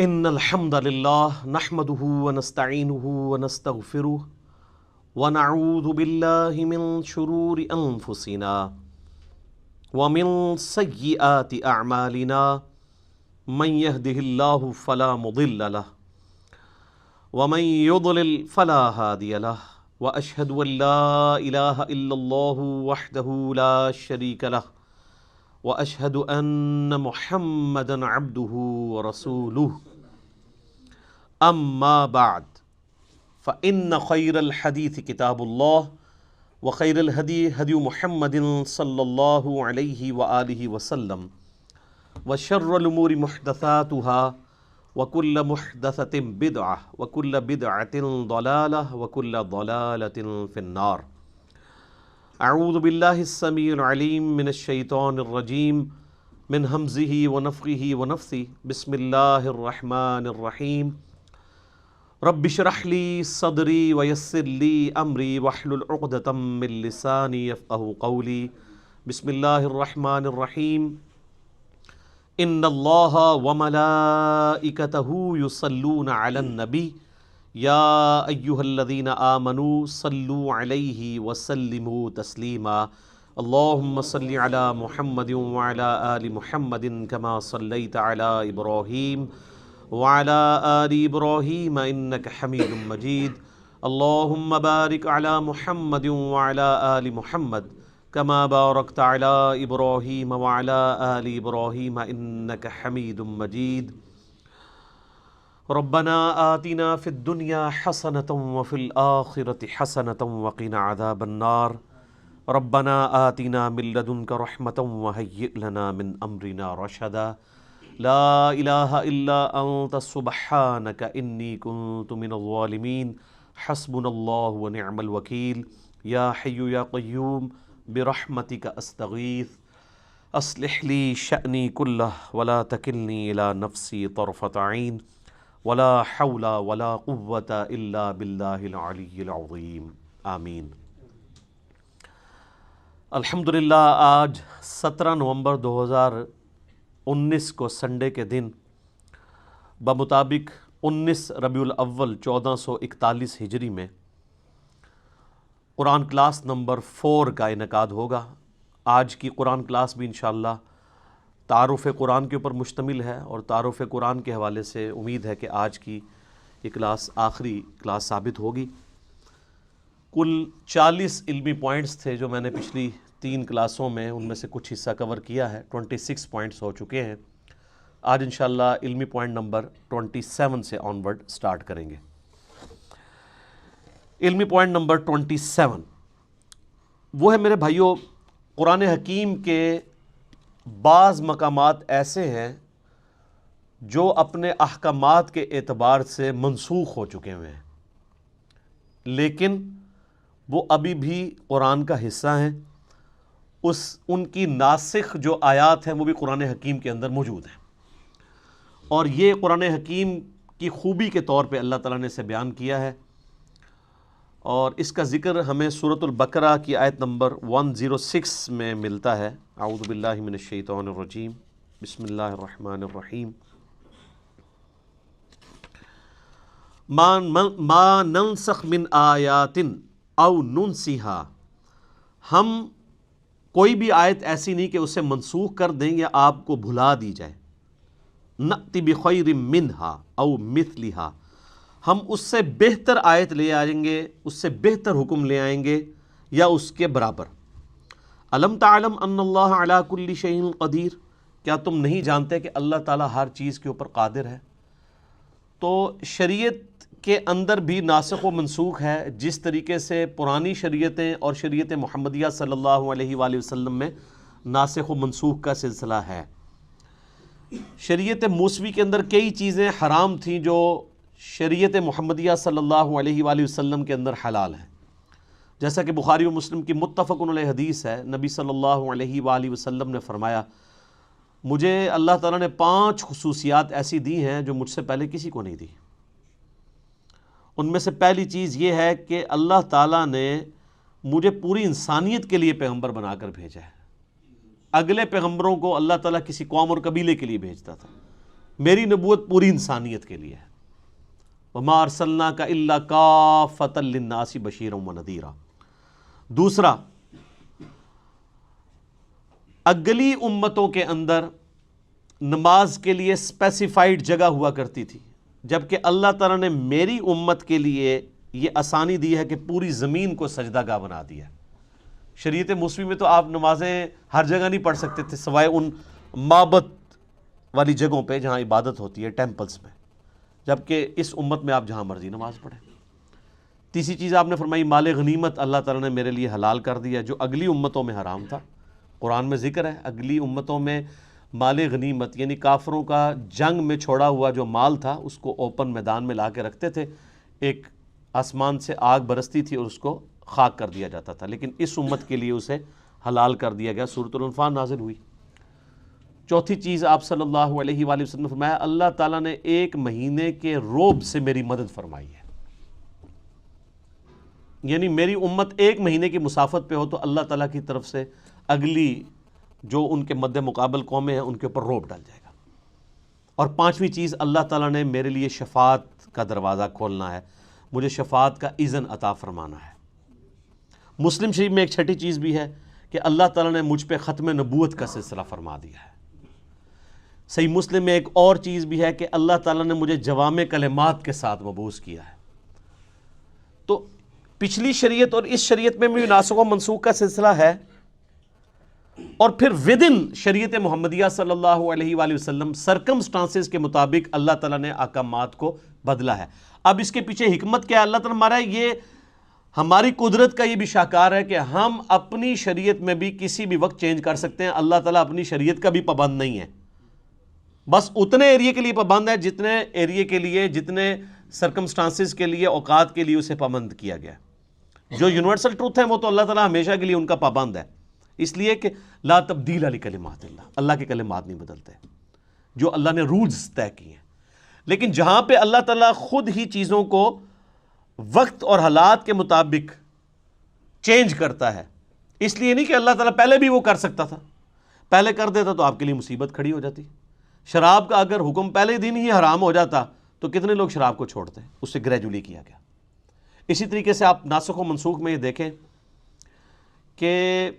ان الحمد للہ نحمده ونستعینه ونستغفره ونعوذ باللہ من شرور انفسنا ومن سیئات اعمالنا من يهده اللہ فلا مضل له ومن يضلل فلا هادی له واشهد ان لا الہ الا اللہ وحدہ لا شریک له واشهد ان محمدا عبده ورسوله اما بعد فان خیر الحدیث کتاب اللہ وخیر الہدی ہدی محمد صلی اللہ علیہ وآلہ وسلم وشر الامور محدثاتها وکل محدثۃ بدعہ وکل بدعۃ ضلالہ وکل ضلالۃ فی النار۔ اعوذ باللہ السمیع العلیم من الشیطان الرجیم من ہمزہ ونفخہ ونفثہ بسم اللہ الرحمن الرحیم رب اشرح لی صدری ویسر لی امری واحلل عقدۃ من لسانی یفقہوا قولی بسم اللہ الرحمن الرحیم ان اللہ وملائکتہ یصلون علی النبی یا ایہا الذین آمنوا صلوا علیہ وسلموا تسلیما اللہم صل علی محمد وعلی آل محمد کما صلیت علی ابراہیم وعلی آل ابراہیم انک حمید مجید اللہم بارک علی محمد وعلی آل محمد کما بارکت علی ابراہیم وعلی آل ابراہیم انک حمید مجید ربنا آتنا فی الدنیا حسنة وفی الآخرة حسنة وقنا عذاب النار ربنا آتنا من لدنک رحمة وہیئ لنا من امرنا رشدا لا الہ الا انت سبحانک انی کنت من الظالمین حسبنا اللہ ونعم الوکیل یا حی یا قیوم برحمتک استغیث اصلح لی شأنی کلہ ولا تکلنی الی نفسی طرفۃ عین ولا حول ولا قوة الا باللہ العلی العظیم آمین۔ الحمدللہ آج 17 نومبر 2019 کو سنڈے کے دن بمطابق 19 ربیع الاول 1441 ہجری میں قرآن کلاس نمبر 4 کا انعقاد ہوگا۔ آج کی قرآن کلاس بھی انشاءاللہ تعارف قرآن کے اوپر مشتمل ہے، اور تعارف قرآن کے حوالے سے امید ہے کہ آج کی یہ کلاس آخری کلاس ثابت ہوگی۔ کل 40 علمی پوائنٹس تھے جو میں نے پچھلی 3 کلاسوں میں ان میں سے کچھ حصہ کور کیا ہے، 26 پوائنٹس ہو چکے ہیں۔ آج انشاءاللہ علمی پوائنٹ نمبر 27 سے آن ورڈ سٹارٹ کریں گے۔ علمی پوائنٹ نمبر 27 وہ ہے میرے بھائیوں، قرآن حکیم کے بعض مقامات ایسے ہیں جو اپنے احکامات کے اعتبار سے منسوخ ہو چکے ہوئے ہیں، لیکن وہ ابھی بھی قرآن کا حصہ ہیں۔ ان کی ناسخ جو آیات ہیں وہ بھی قرآن حکیم کے اندر موجود ہیں، اور یہ قرآن حکیم کی خوبی کے طور پہ اللہ تعالیٰ نے اسے بیان کیا ہے، اور اس کا ذکر ہمیں سورۃ البقرہ کی آیت نمبر 106 میں ملتا ہے۔ اعوذ باللہ من الشیطان الرجیم بسم اللہ الرحمن الرحیم ما ننسخ من آیات او ننسیہا، ہم کوئی بھی آیت ایسی نہیں کہ اسے منسوخ کر دیں یا آپ کو بھلا دی جائے۔ نأتی بخیر منہا او مثلہا، ہم اس سے بہتر آیت لے آئیں گے، اس سے بہتر حکم لے آئیں گے یا اس کے برابر۔ الم تعلم ان اللہ علی کل شیء قدیر، کیا تم نہیں جانتے کہ اللہ تعالیٰ ہر چیز کے اوپر قادر ہے؟ تو شریعت کے اندر بھی ناسخ و منسوخ ہے، جس طریقے سے پرانی شریعتیں اور شریعت محمدیہ صلی اللہ علیہ وآلہ وسلم میں ناسخ و منسوخ کا سلسلہ ہے۔ شریعت موسوی کے اندر کئی چیزیں حرام تھیں جو شریعت محمدیہ صلی اللہ علیہ وآلہ وسلم کے اندر حلال ہیں، جیسا کہ بخاری و مسلم کی متفق علیہ حدیث ہے۔ نبی صلی اللہ علیہ وآلہ وسلم نے فرمایا، مجھے اللہ تعالیٰ نے 5 خصوصیات ایسی دی ہیں جو مجھ سے پہلے کسی کو نہیں دی۔ ان میں سے پہلی چیز یہ ہے کہ اللہ تعالیٰ نے مجھے پوری انسانیت کے لیے پیغمبر بنا کر بھیجا ہے۔ اگلے پیغمبروں کو اللہ تعالیٰ کسی قوم اور قبیلے کے لیے بھیجتا تھا، میری نبوت پوری انسانیت کے لیے ہے. وما ارسلناک الا کافۃ للناس بشیرا ونذیرا. دوسرا، اگلی امتوں کے اندر نماز کے لیے اسپیسیفائڈ جگہ ہوا کرتی تھی، جبکہ اللہ تعالیٰ نے میری امت کے لیے یہ آسانی دی ہے کہ پوری زمین کو سجدہ گاہ بنا دیا. شریعت موسوی میں تو آپ نمازیں ہر جگہ نہیں پڑھ سکتے تھے سوائے ان معبد والی جگہوں پہ جہاں عبادت ہوتی ہے، ٹیمپلز میں، جبکہ اس امت میں آپ جہاں مرضی نماز پڑھیں. تیسری چیز آپ نے فرمائی مال غنیمت اللہ تعالیٰ نے میرے لیے حلال کر دیا جو اگلی امتوں میں حرام تھا. قرآن میں ذکر ہے اگلی امتوں میں مال غنیمت یعنی کافروں کا جنگ میں چھوڑا ہوا جو مال تھا اس کو اوپن میدان میں لا کے رکھتے تھے، ایک آسمان سے آگ برستی تھی اور اس کو خاک کر دیا جاتا تھا، لیکن اس امت کے لیے اسے حلال کر دیا گیا. سورۃ الانفال نازل ہوئی. چوتھی چیز آپ صلی اللہ علیہ وآلہ وسلم نے فرمایا اللہ تعالیٰ نے ایک مہینے کے روب سے میری مدد فرمائی ہے، یعنی میری امت ایک مہینے کی مسافت پہ ہو تو اللہ تعالیٰ کی طرف سے اگلی جو ان کے مد مقابل قومیں ہیں ان کے اوپر روب ڈال جائے گا. اور پانچویں چیز اللہ تعالیٰ نے میرے لیے شفاعت کا دروازہ کھولنا ہے، مجھے شفاعت کا اذن عطا فرمانا ہے. مسلم شریف میں ایک چھٹی چیز بھی ہے کہ اللہ تعالیٰ نے مجھ پہ ختم نبوت کا سلسلہ فرما دیا ہے. صحیح مسلم میں ایک اور چیز بھی ہے کہ اللہ تعالیٰ نے مجھے جوامع کلمات کے ساتھ مبعوث کیا ہے. تو پچھلی شریعت اور اس شریعت میں بھی ناسخ و منسوخ کا سلسلہ ہے، اور پھر ودن شریعت محمدیہ صلی اللہ علیہ وآلہ وسلم سرکمسٹانسز کے مطابق اللہ تعالیٰ نے احکامات کو بدلا ہے. اب اس کے پیچھے حکمت کیا ہے؟ اللہ تعالیٰ ہمارا یہ ہماری قدرت کا یہ بھی شاہکار ہے کہ ہم اپنی شریعت میں بھی کسی بھی وقت چینج کر سکتے ہیں. اللہ تعالیٰ اپنی شریعت کا بھی پابند نہیں ہے، بس اتنے ایریے کے لیے پابند ہے جتنے ایریے کے لیے، جتنے سرکمسٹانسز کے لیے، اوقات کے لیے اسے پابند کیا گیا. جو یونیورسل ٹروتھ ہیں وہ تو اللہ تعالیٰ ہمیشہ کے لیے ان کا پابند ہے، اس لیے کہ لا تبدیل لکلمات اللہ، اللہ کے کلمات نہیں بدلتے، جو اللہ نے رولز طے کیے ہیں. لیکن جہاں پہ اللہ تعالیٰ خود ہی چیزوں کو وقت اور حالات کے مطابق چینج کرتا ہے، اس لیے نہیں کہ اللہ تعالیٰ پہلے بھی وہ کر سکتا تھا، پہلے کر دیتا تو آپ کے لیے مصیبت کھڑی ہو جاتی. شراب کا اگر حکم پہلے دن ہی حرام ہو جاتا تو کتنے لوگ شراب کو چھوڑتے، اس سے گریجولی کیا گیا. اسی طریقے سے آپ ناسخ و منسوخ میں یہ دیکھیں کہ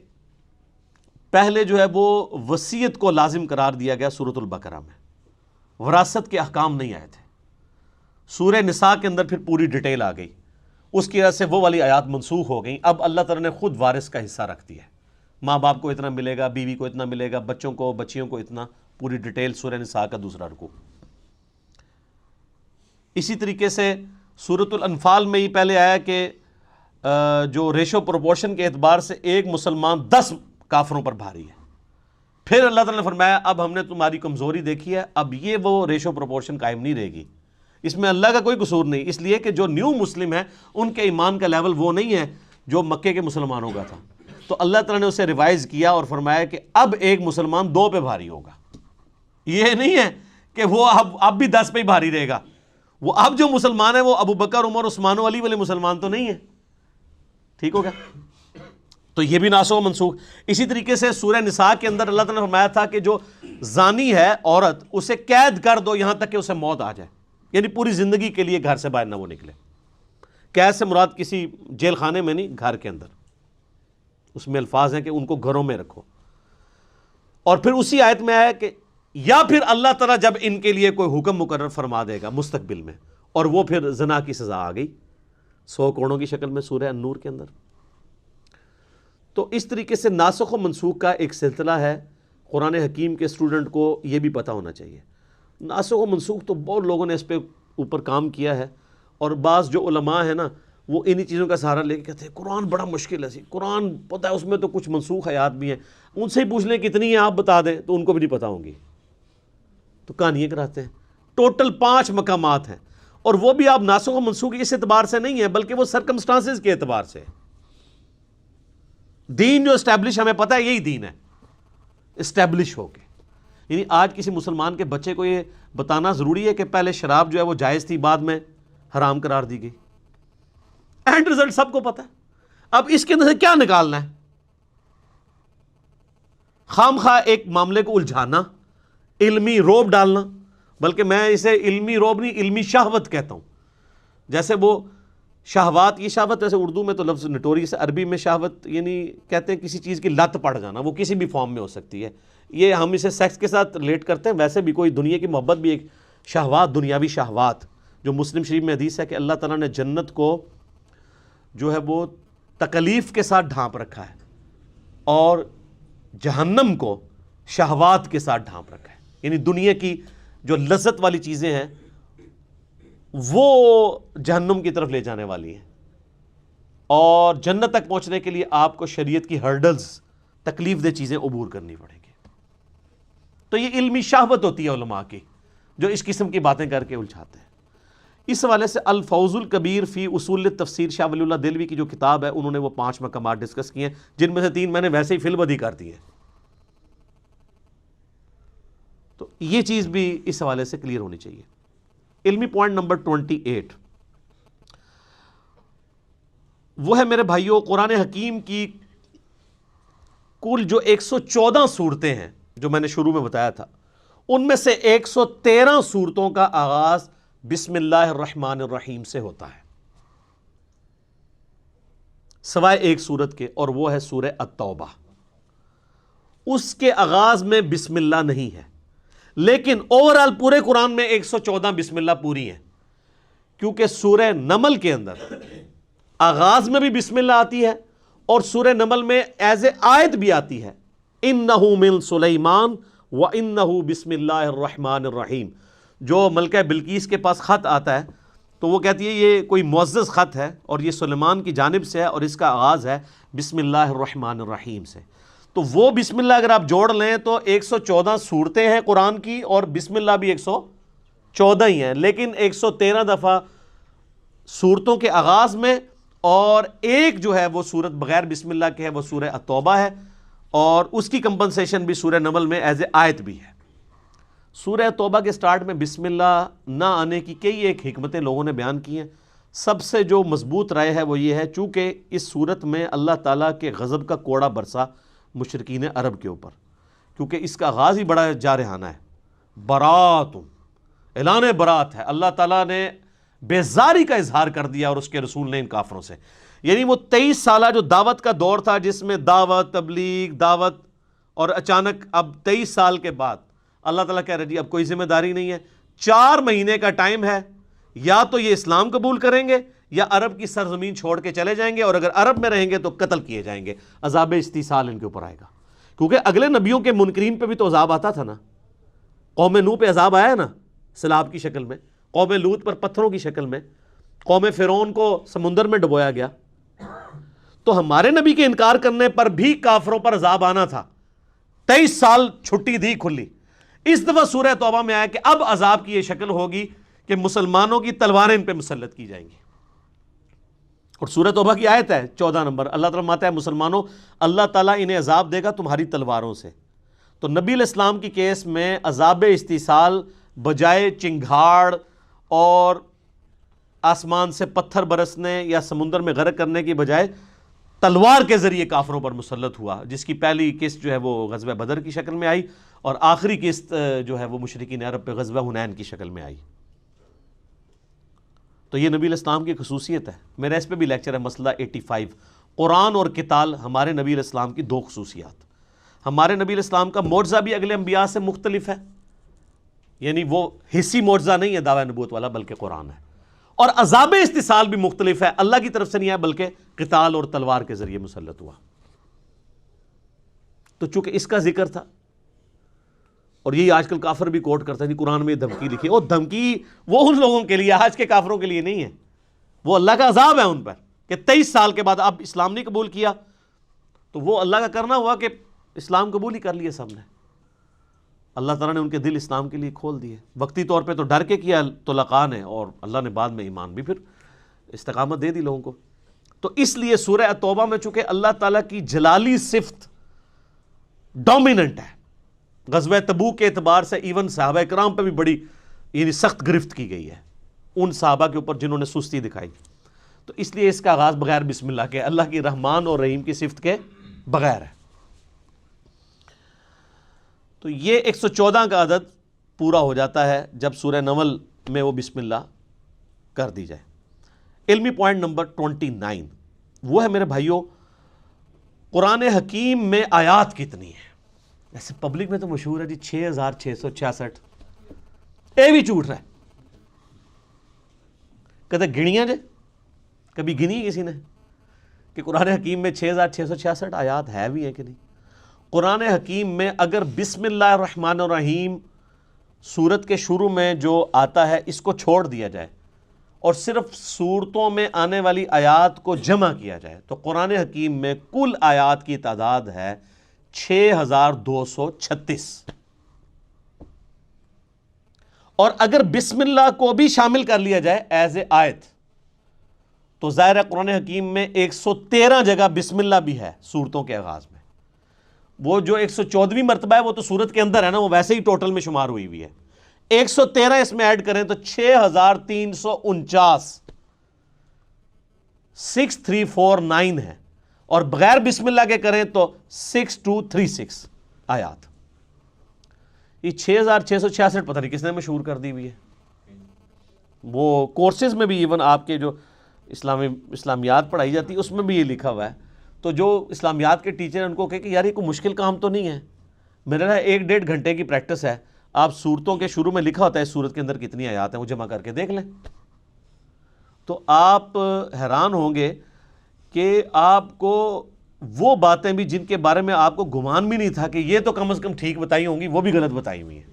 پہلے جو ہے وہ وصیت کو لازم قرار دیا گیا سورۃ البقرہ میں، وراثت کے احکام نہیں آئے تھے. سورہ نساء کے اندر پھر پوری ڈیٹیل آ گئی، اس کی وجہ سے وہ والی آیات منسوخ ہو گئیں. اب اللہ تعالیٰ نے خود وارث کا حصہ رکھ دیا ہے، ماں باپ کو اتنا ملے گا، بیوی کو اتنا ملے گا، بچوں کو بچیوں کو اتنا، پوری ڈیٹیل سورہ نساء کا دوسرا رکوع. اسی طریقے سے سورۃ الانفال میں ہی پہلے آیا کہ جو ریشو پروپورشن کے اعتبار سے ایک مسلمان 10 کافروں پر بھاری ہے. پھر اللہ تعالیٰ نے فرمایا اب ہم نے تمہاری کمزوری دیکھی ہے، اب یہ وہ ریشو پروپورشن قائم نہیں رہے گی. اس میں اللہ کا کوئی قصور نہیں، اس لیے کہ جو نیو مسلم ہیں ان کے ایمان کا لیول وہ نہیں ہے جو مکے کے مسلمانوں کا تھا. تو اللہ تعالیٰ نے اسے ریوائز کیا اور فرمایا کہ اب ایک مسلمان 2 پہ بھاری ہوگا. یہ نہیں ہے کہ وہ اب بھی 10 پہ ہی بھاری رہے گا. وہ اب جو مسلمان ہیں وہ ابو بکر، عمر، عثمان و علی والے مسلمان تو نہیں ہیں. ٹھیک ہوگا؟ تو یہ بھی ناسخ و منسوخ. اسی طریقے سے سورہ نساء کے اندر اللہ تعالیٰ نے فرمایا تھا کہ جو زانی ہے عورت اسے قید کر دو یہاں تک کہ اسے موت آ جائے، یعنی پوری زندگی کے لیے گھر سے باہر نہ وہ نکلے. قید سے مراد کسی جیل خانے میں نہیں، گھر کے اندر. اس میں الفاظ ہیں کہ ان کو گھروں میں رکھو. اور پھر اسی آیت میں آیا کہ یا پھر اللہ تعالیٰ جب ان کے لیے کوئی حکم مقرر فرما دے گا مستقبل میں، اور وہ پھر زنا کی سزا آ گئی 100 کوڑوں کی شکل میں سورہ النور کے اندر. تو اس طریقے سے ناسخ و منسوخ کا ایک سلسلہ ہے. قرآن حکیم کے اسٹوڈنٹ کو یہ بھی پتہ ہونا چاہیے. ناسخ و منسوخ تو بہت لوگوں نے اس پہ اوپر کام کیا ہے، اور بعض جو علماء ہیں نا وہ انہی چیزوں کا سہارا لے کے کہتے ہیں قرآن بڑا مشکل ہے. قرآن پتہ ہے اس میں تو کچھ منسوخ آیات بھی ہیں، ان سے ہی پوچھ لیں کتنی ہیں آپ بتا دیں تو ان کو بھی نہیں پتہ ہوں گی، تو کہانیاں کراتے ہیں. ٹوٹل 5 مقامات ہیں، اور وہ بھی آپ ناسخ و منسوخ اس اعتبار سے نہیں ہے بلکہ وہ سرکمسٹانسز کے اعتبار سے. دین جو اسٹیبلش ہمیں پتہ ہے یہی دین ہے، اسٹیبلش ہو کے. یعنی آج کسی مسلمان کے بچے کو یہ بتانا ضروری ہے کہ پہلے شراب جو ہے وہ جائز تھی، بعد میں حرام قرار دی گئی. اینڈ رزلٹ سب کو پتہ ہے. اب اس کے اندر سے کیا نکالنا ہے؟ خام خواہ ایک معاملے کو الجھانا، علمی روب ڈالنا، بلکہ میں اسے علمی روب نہیں، علمی شہوت کہتا ہوں. جیسے وہ شہوات، یہ شہوت ویسے اردو میں تو لفظ نٹوریس، عربی میں شہوت یعنی کہتے ہیں کسی چیز کی لت پڑ جانا، وہ کسی بھی فارم میں ہو سکتی ہے. یہ ہم اسے سیکس کے ساتھ ریلیٹ کرتے ہیں، ویسے بھی کوئی دنیا کی محبت بھی ایک شہوات، دنیاوی شہوات. جو مسلم شریف میں حدیث ہے کہ اللہ تعالیٰ نے جنت کو جو ہے وہ تکلیف کے ساتھ ڈھانپ رکھا ہے اور جہنم کو شہوات کے ساتھ ڈھانپ رکھا ہے. یعنی دنیا کی جو لذت والی چیزیں ہیں وہ جہنم کی طرف لے جانے والی ہیں، اور جنت تک پہنچنے کے لیے آپ کو شریعت کی ہرڈلز، تکلیف دہ چیزیں عبور کرنی پڑیں گی. تو یہ علمی شہوت ہوتی ہے علماء کی، جو اس قسم کی باتیں کر کے الجھاتے ہیں. اس حوالے سے الفوز الکبیر فی اصول تفسیر شاہ ولی اللہ دہلوی کی جو کتاب ہے، انہوں نے وہ 5 مقامات ڈسکس کیے ہیں، جن میں سے 3 میں نے ویسے ہی فی البدی کر دی ہے. تو یہ چیز بھی اس حوالے سے کلیئر ہونی چاہیے. علمی پوائنٹ نمبر 28 وہ ہے میرے بھائیوں، قرآن حکیم کی کل جو 114 صورتیں ہیں جو میں نے شروع میں بتایا تھا، ان میں سے 113 صورتوں کا آغاز بسم اللہ الرحمن الرحیم سے ہوتا ہے، سوائے ایک صورت کے، اور وہ ہے سورہ التوبہ. اس کے آغاز میں بسم اللہ نہیں ہے، لیکن اوورال پورے قرآن میں 114 بسم اللہ پوری ہیں، کیونکہ سورہ نمل کے اندر آغاز میں بھی بسم اللہ آتی ہے، اور سورہ نمل میں ایز اے آیت بھی آتی ہے، اِنَّهُ مِن سُلَيْمَانَ وَإِنَّهُ بسم اللہ الرحمن الرحیم. جو ملکہ بلقیس کے پاس خط آتا ہے تو وہ کہتی ہے یہ کوئی معزز خط ہے اور یہ سلیمان کی جانب سے ہے، اور اس کا آغاز ہے بسم اللہ الرحمن الرحیم سے. تو وہ بسم اللہ اگر آپ جوڑ لیں تو 114 صورتیں ہیں قرآن کی، اور بسم اللہ بھی 114 ہی ہیں، لیکن 113 دفعہ صورتوں کے آغاز میں، اور ایک جو ہے وہ صورت بغیر بسم اللہ کے ہے، وہ سورہ التوبہ ہے، اور اس کی کمپنسیشن بھی سورہ نمل میں ایز اے آیت بھی ہے. سورہ توبہ کے سٹارٹ میں بسم اللہ نہ آنے کی کئی ایک حکمتیں لوگوں نے بیان کی ہیں. سب سے جو مضبوط رائے ہے وہ یہ ہے، چونکہ اس صورت میں اللہ تعالیٰ کے غضب کا کوڑا برسا مشرکین عرب کے اوپر، کیونکہ اس کا آغاز ہی بڑا جارحانہ ہے، برات، اعلان برات ہے. اللہ تعالیٰ نے بیزاری کا اظہار کر دیا اور اس کے رسول نے ان کافروں سے. یعنی وہ 23 سالہ جو دعوت کا دور تھا، جس میں دعوت، تبلیغ، دعوت، اور اچانک اب 23 سال کے بعد اللہ تعالیٰ کہہ رہے جی اب کوئی ذمہ داری نہیں ہے، 4 مہینے کا ٹائم ہے، یا تو یہ اسلام قبول کریں گے یا عرب کی سرزمین چھوڑ کے چلے جائیں گے، اور اگر عرب میں رہیں گے تو قتل کیے جائیں گے. عذاب استیصال ان کے اوپر آئے گا، کیونکہ اگلے نبیوں کے منکرین پہ بھی تو عذاب آتا تھا نا. قوم نوح پہ عذاب آیا نا سیلاب کی شکل میں، قوم لوط پر پتھروں کی شکل میں، قوم فرعون کو سمندر میں ڈبویا گیا. تو ہمارے نبی کے انکار کرنے پر بھی کافروں پر عذاب آنا تھا. 23 سال چھٹی دی کھلی. اس دفعہ سورہ توبہ میں آیا کہ اب عذاب کی یہ شکل ہوگی کہ مسلمانوں کی تلواریں ان پہ مسلط کی جائیں گی. اور سورہ توبہ کی آیت ہے 14 نمبر، اللہ تعالیٰ فرماتا ہے مسلمانوں اللہ تعالیٰ انہیں عذاب دے گا تمہاری تلواروں سے. تو نبی علیہ السلام کی کیس میں عذاب استیصال بجائے چنگھاڑ اور آسمان سے پتھر برسنے یا سمندر میں غرق کرنے کی بجائے تلوار کے ذریعے کافروں پر مسلط ہوا، جس کی پہلی قسط جو ہے وہ غزوہ بدر کی شکل میں آئی، اور آخری قسط جو ہے وہ مشرکین عرب پہ غزوہ حنین کی شکل میں آئی. تو یہ نبی علیہ السلام کی خصوصیت ہے. میرا اس پہ بھی لیکچر ہے، مسئلہ 85، قرآن اور قتال ہمارے نبی علیہ السلام کی 2 خصوصیات. ہمارے نبی علیہ السلام کا معجزہ بھی اگلے انبیاء سے مختلف ہے، یعنی وہ حصی معجزہ نہیں ہے دعوی نبوت والا، بلکہ قرآن ہے. اور عذاب استیصال بھی مختلف ہے، اللہ کی طرف سے نہیں ہے بلکہ قتال اور تلوار کے ذریعے مسلط ہوا. تو چونکہ اس کا ذکر تھا، اور یہی آج کل کافر بھی کوٹ کرتا ہے قرآن میں دھمکی لکھی، اور دھمکی وہ ان لوگوں کے لیے، آج کے کافروں کے لیے نہیں ہے، وہ اللہ کا عذاب ہے ان پر کہ 23 سال کے بعد اب اسلام نہیں قبول کیا. تو وہ اللہ کا کرنا ہوا کہ اسلام قبول ہی کر لیے سب نے. اللہ تعالیٰ نے ان کے دل اسلام کے لیے کھول دیے، وقتی طور پہ تو ڈر کے کیا طلقاء نے، اور اللہ نے بعد میں ایمان بھی پھر استقامت دے دی لوگوں کو. تو اس لیے سورہ توبہ میں چونکہ اللہ تعالیٰ کی جلالی صفت ڈومیننٹ ہے، غزوہ تبوک کے اعتبار سے ایون صحابہ کرام پہ بھی بڑی یعنی سخت گرفت کی گئی ہے، ان صحابہ کے اوپر جنہوں نے سستی دکھائی. تو اس لیے اس کا آغاز بغیر بسم اللہ کے، اللہ کی رحمان اور رحیم کی صفت کے بغیر ہے. تو یہ 114 کا عدد پورا ہو جاتا ہے جب سورہ نمل میں وہ بسم اللہ کر دی جائے۔ علمی پوائنٹ نمبر 29 وہ ہے میرے بھائیوں، قرآن حکیم میں آیات کتنی ہیں؟ ایسے پبلک میں تو مشہور ہے جی 6666، اے بھی جھوٹ رہا ہے، کہتے گنیاں جے، کبھی گنی کسی نے کہ قرآن حکیم میں 6666 آیات ہے بھی ہیں کہ نہیں؟ قرآن حکیم میں اگر بسم اللہ الرحمن الرحیم سورت کے شروع میں جو آتا ہے اس کو چھوڑ دیا جائے اور صرف سورتوں میں آنے والی آیات کو جمع کیا جائے تو قرآن حکیم میں کل آیات کی تعداد ہے 6236۔ اور اگر بسم اللہ کو بھی شامل کر لیا جائے ایز اے آیت تو ظاہر ہے قرآن حکیم میں 113 جگہ بسم اللہ بھی ہے سورتوں کے آغاز میں۔ وہ جو 114ویں مرتبہ ہے وہ تو سورت کے اندر ہے نا، وہ ویسے ہی ٹوٹل میں شمار ہوئی ہوئی ہے، 113 اس میں ایڈ کریں تو 6349 6349 ہے، اور بغیر بسم اللہ کے کریں تو 6236 آیات۔ یہ 6666 پتہ نہیں کس نے مشہور کر دی ہوئی ہے۔ وہ کورسز میں بھی ایون آپ کے جو اسلامیات پڑھائی جاتی ہے اس میں بھی یہ لکھا ہوا ہے، تو جو اسلامیات کے ٹیچر ہیں ان کو کہے کہ یار یہ کوئی مشکل کام تو نہیں ہے، میرا 1-1.5 گھنٹے کی پریکٹس ہے، آپ سورتوں کے شروع میں لکھا ہوتا ہے سورت کے اندر کتنی آیات ہیں وہ جمع کر کے دیکھ لیں، تو آپ حیران ہوں گے کہ آپ کو وہ باتیں بھی جن کے بارے میں آپ کو گمان بھی نہیں تھا کہ یہ تو کم از کم ٹھیک بتائی ہوں گی وہ بھی غلط بتائی ہوئی ہیں۔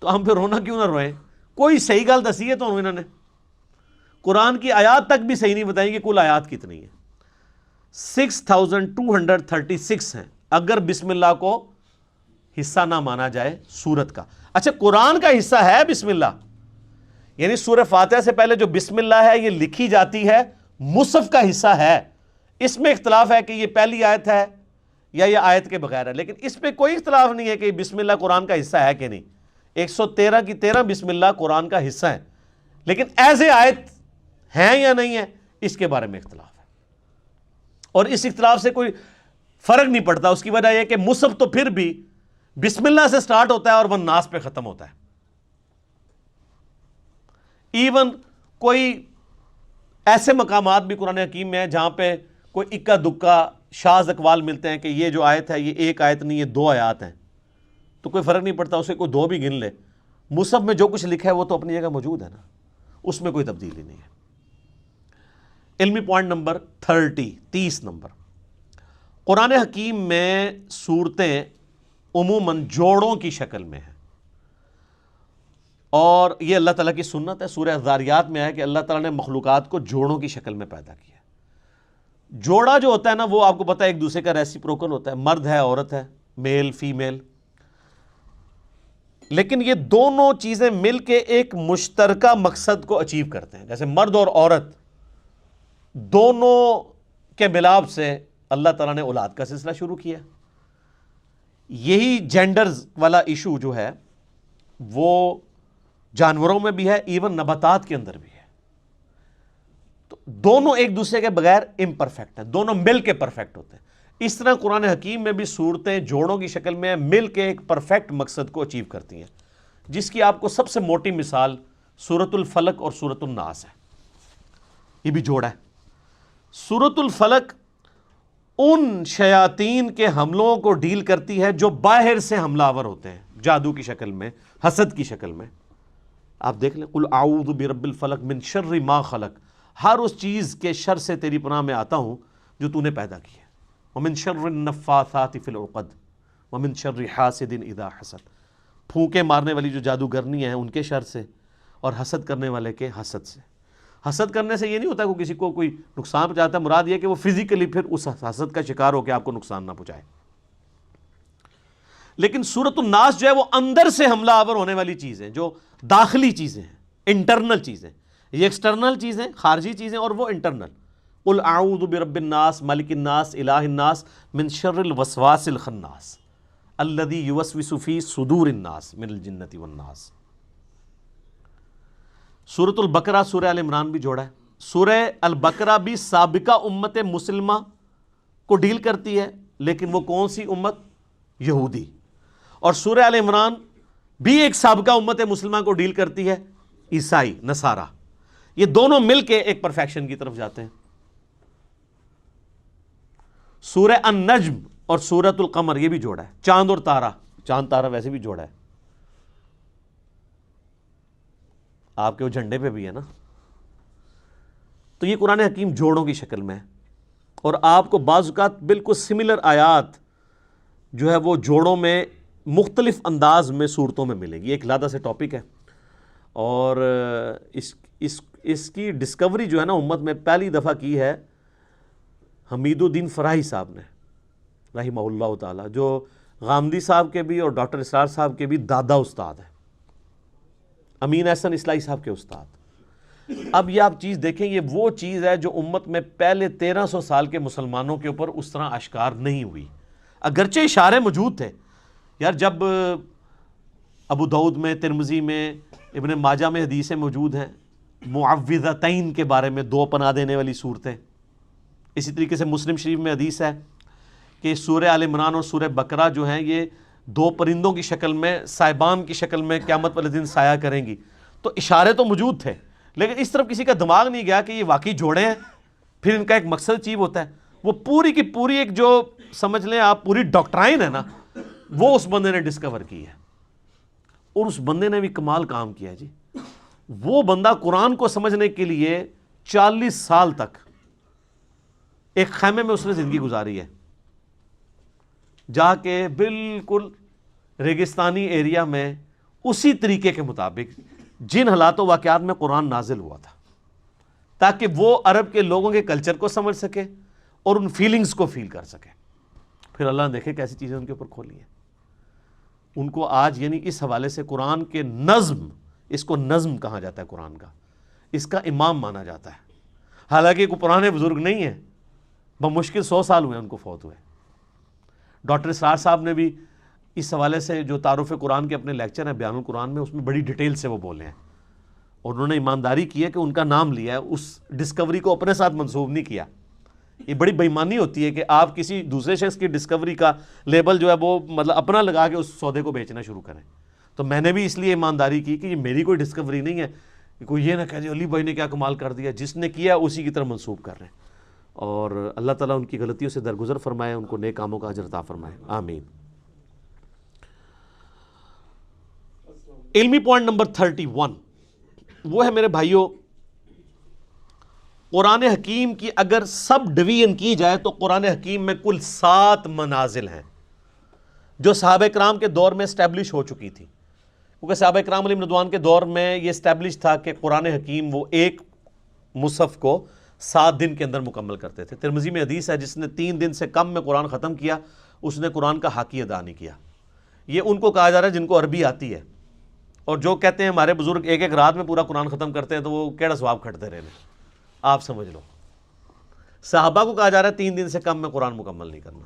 تو ہم پھر رونا کیوں نہ روئیں؟ کوئی صحیح گل دسی ہے تو انہوں نے قرآن کی آیات تک بھی صحیح نہیں بتائی کہ کل آیات کتنی ہے، 6236 ہیں اگر بسم اللہ کو حصہ نہ مانا جائے سورت کا۔ اچھا قرآن کا حصہ ہے بسم اللہ، یعنی سورہ فاتحہ سے پہلے جو بسم اللہ ہے یہ لکھی جاتی ہے، مصحف کا حصہ ہے، اس میں اختلاف ہے کہ یہ پہلی آیت ہے یا یہ آیت کے بغیر ہے، لیکن اس پہ کوئی اختلاف نہیں ہے کہ بسم اللہ قرآن کا حصہ ہے کہ نہیں۔ 113 کی 13 بسم اللہ قرآن کا حصہ ہے، لیکن ایز اے آیت ہیں یا نہیں ہے اس کے بارے میں اختلاف ہے، اور اس اختلاف سے کوئی فرق نہیں پڑتا۔ اس کی وجہ یہ کہ مصحف تو پھر بھی بسم اللہ سے سٹارٹ ہوتا ہے اور والناس پہ ختم ہوتا ہے۔ ایون کوئی ایسے مقامات بھی قرآن حکیم میں ہیں جہاں پہ کوئی اکا دکا شاذ اقوال ملتے ہیں کہ یہ جو آیت ہے یہ ایک آیت نہیں، یہ 2 آیات ہیں، تو کوئی فرق نہیں پڑتا، اسے کوئی 2 بھی گن لے، مصحف میں جو کچھ لکھا ہے وہ تو اپنی جگہ موجود ہے نا، اس میں کوئی تبدیلی نہیں ہے۔ علمی پوائنٹ نمبر 30 نمبر، قرآن حکیم میں صورتیں عموماً جوڑوں کی شکل میں ہیں، اور یہ اللہ تعالیٰ کی سنت ہے۔ سورہ الذاریات میں ہے کہ اللہ تعالیٰ نے مخلوقات کو جوڑوں کی شکل میں پیدا کیا ہے۔ جوڑا جو ہوتا ہے نا وہ آپ کو پتہ ہے ایک دوسرے کا ریسیپروکل ہوتا ہے، مرد ہے عورت ہے، میل فیمیل، لیکن یہ دونوں چیزیں مل کے ایک مشترکہ مقصد کو اچیو کرتے ہیں۔ جیسے مرد اور عورت دونوں کے ملاپ سے اللہ تعالیٰ نے اولاد کا سلسلہ شروع کیا۔ یہی جینڈرز والا ایشو جو ہے وہ جانوروں میں بھی ہے، ایون نباتات کے اندر بھی ہے، تو دونوں ایک دوسرے کے بغیر امپرفیکٹ ہیں، دونوں مل کے پرفیکٹ ہوتے ہیں۔ اس طرح قرآن حکیم میں بھی صورتیں جوڑوں کی شکل میں مل کے ایک پرفیکٹ مقصد کو اچیو کرتی ہیں، جس کی آپ کو سب سے موٹی مثال سورۃ الفلق اور سورۃ الناس ہے، یہ بھی جوڑا ہے۔ سورۃ الفلق ان شیاطین کے حملوں کو ڈیل کرتی ہے جو باہر سے حملہ آور ہوتے ہیں، جادو کی شکل میں، حسد کی شکل میں۔ آپ دیکھ لیں، قل اعوذ برب الفلق من شر ما خلق، ہر اس چیز کے شر سے تیری پناہ میں آتا ہوں جو تو نے پیدا کی ہے۔ ومن شر النفاثات فی العقد ومن شر حاسد اذا حسد، پھونکے مارنے والی جو جادوگرنی ہیں ان کے شر سے، اور حسد کرنے والے کے حسد سے۔ حسد کرنے سے یہ نہیں ہوتا کہ کسی کو کوئی نقصان پہنچاتا ہے، مراد یہ کہ وہ فزیکلی پھر اس حسد کا شکار ہو کے آپ کو نقصان نہ پہنچائے۔ لیکن سورۃ الناس جو ہے وہ اندر سے حملہ آور ہونے والی چیزیں، جو داخلی چیزیں ہیں، انٹرنل چیزیں، یہ ایکسٹرنل چیزیں، خارجی چیزیں، اور وہ انٹرنل۔ قل اعوذ برب الناس ملک الناس الہ الناس من شر الوسواس الخناس الذی یوسوس فی صدور الناس من الجنۃ والناس۔ سورۃ البقرہ سورہ ال عمران بھی جوڑا ہے۔ سورہ البقرہ بھی سابقہ امت مسلمہ کو ڈیل کرتی ہے، لیکن وہ کون سی امت؟ یہودی۔ اور سورہ آل عمران بھی ایک سابقہ امت مسلمہ کو ڈیل کرتی ہے، عیسائی نصارہ، یہ دونوں مل کے ایک پرفیکشن کی طرف جاتے ہیں۔ سورہ النجم اور سورۃ القمر یہ بھی جوڑا ہے، چاند اور تارہ، چاند تارہ ویسے بھی جوڑا ہے، آپ کے وہ جھنڈے پہ بھی ہے نا۔ تو یہ قرآن حکیم جوڑوں کی شکل میں ہے، اور آپ کو بعض اوقات بالکل سملر آیات جو ہے وہ جوڑوں میں مختلف انداز میں صورتوں میں ملیں گی۔ ایک علیحدہ سے ٹاپک ہے، اور اس کی ڈسکوری جو ہے نا امت میں پہلی دفعہ کی ہے حمید الدین فراہی صاحب نے رحمہ اللہ تعالی، جو غامدی صاحب کے بھی اور ڈاکٹر اسرار صاحب کے بھی دادا استاد ہیں، امین احسن اصلاحی صاحب کے استاد۔ اب یہ آپ چیز دیکھیں، یہ وہ چیز ہے جو امت میں پہلے 1300 سال کے مسلمانوں کے اوپر اس طرح اشکار نہیں ہوئی، اگرچہ اشارے موجود تھے۔ یار جب ابو داؤد میں، ترمذی میں، ابن ماجہ میں حدیثیں موجود ہیں معوذتین کے بارے میں، دو پناہ دینے والی صورتیں، اسی طریقے سے مسلم شریف میں حدیث ہے کہ سورہ آل عمران اور سورہ بقرہ جو ہیں یہ دو پرندوں کی شکل میں، صائبان کی شکل میں قیامت والے دن سایہ کریں گی۔ تو اشارے تو موجود تھے، لیکن اس طرف کسی کا دماغ نہیں گیا کہ یہ واقعی جوڑے ہیں، پھر ان کا ایک مقصد اچیو ہوتا ہے۔ وہ پوری کی پوری ایک جو سمجھ لیں آپ پوری ڈاکٹرائن ہے نا، وہ اس بندے نے ڈسکور کی ہے، اور اس بندے نے بھی کمال کام کیا ہے جی۔ وہ بندہ قرآن کو سمجھنے کے لیے 40 سال تک ایک خیمے میں اس نے زندگی گزاری ہے، جا کے بالکل ریگستانی ایریا میں اسی طریقے کے مطابق جن حالات و واقعات میں قرآن نازل ہوا تھا، تاکہ وہ عرب کے لوگوں کے کلچر کو سمجھ سکے اور ان فیلنگز کو فیل کر سکے۔ پھر اللہ نے دیکھے کیسی چیزیں ان کے اوپر کھولی ہیں۔ ان کو آج یعنی اس حوالے سے قرآن کے نظم، اس کو نظم کہا جاتا ہے، قرآن کا اس کا امام مانا جاتا ہے، حالانکہ کوئی پرانے بزرگ نہیں ہیں، بمشکل 100 سال ہوئے ان کو فوت ہوئے۔ ڈاکٹر اسرار صاحب نے بھی اس حوالے سے جو تعارف قرآن کے اپنے لیکچر ہیں بیان القرآن میں، اس میں بڑی ڈیٹیل سے وہ بولے ہیں، اور انہوں نے ایمانداری کی ہے کہ ان کا نام لیا ہے، اس ڈسکوری کو اپنے ساتھ منسوب نہیں کیا۔ یہ بڑی بے ایمانی ہوتی ہے کہ آپ کسی دوسرے شخص کی ڈسکوری کا لیبل جو ہے وہ مطلب اپنا لگا کے اس سودے کو بیچنا شروع کریں۔ تو میں نے بھی اس لیے ایمانداری کی کہ یہ میری کوئی ڈسکوری نہیں ہے، کہ کوئی یہ نہ کہہ دے علی بھائی نے کیا کمال کر دیا، جس نے کیا اسی کی طرح منسوب کر رہے ہیں۔ اور اللہ تعالیٰ ان کی غلطیوں سے درگزر فرمائے، ان کو نیک کاموں کا اجر عطا فرمائے، آمین۔ علمی پوائنٹ نمبر 31 وہ ہے میرے بھائیوں، قرآن حکیم کی اگر سب ڈویژن کی جائے تو قرآن حکیم میں کل 7 منازل ہیں جو صحابہ کرام کے دور میں اسٹیبلش ہو چکی تھی، کیونکہ صحابہ کرام علیہم رضوان کے دور میں یہ اسٹیبلش تھا کہ قرآن حکیم وہ ایک مصحف کو 7 دن کے اندر مکمل کرتے تھے۔ ترمذی میں حدیث ہے جس نے 3 دن سے کم میں قرآن ختم کیا اس نے قرآن کا حقی ادا نہیں کیا۔ یہ ان کو کہا جا رہا ہے جن کو عربی آتی ہے، اور جو کہتے ہیں ہمارے بزرگ ایک ایک رات میں پورا قرآن ختم کرتے ہیں تو وہ کیڑا ثواب کھٹتے رہے ہیں، آپ سمجھ لو۔ صحابہ کو کہا جا رہا ہے 3 دن سے کم میں قرآن مکمل نہیں کرنا،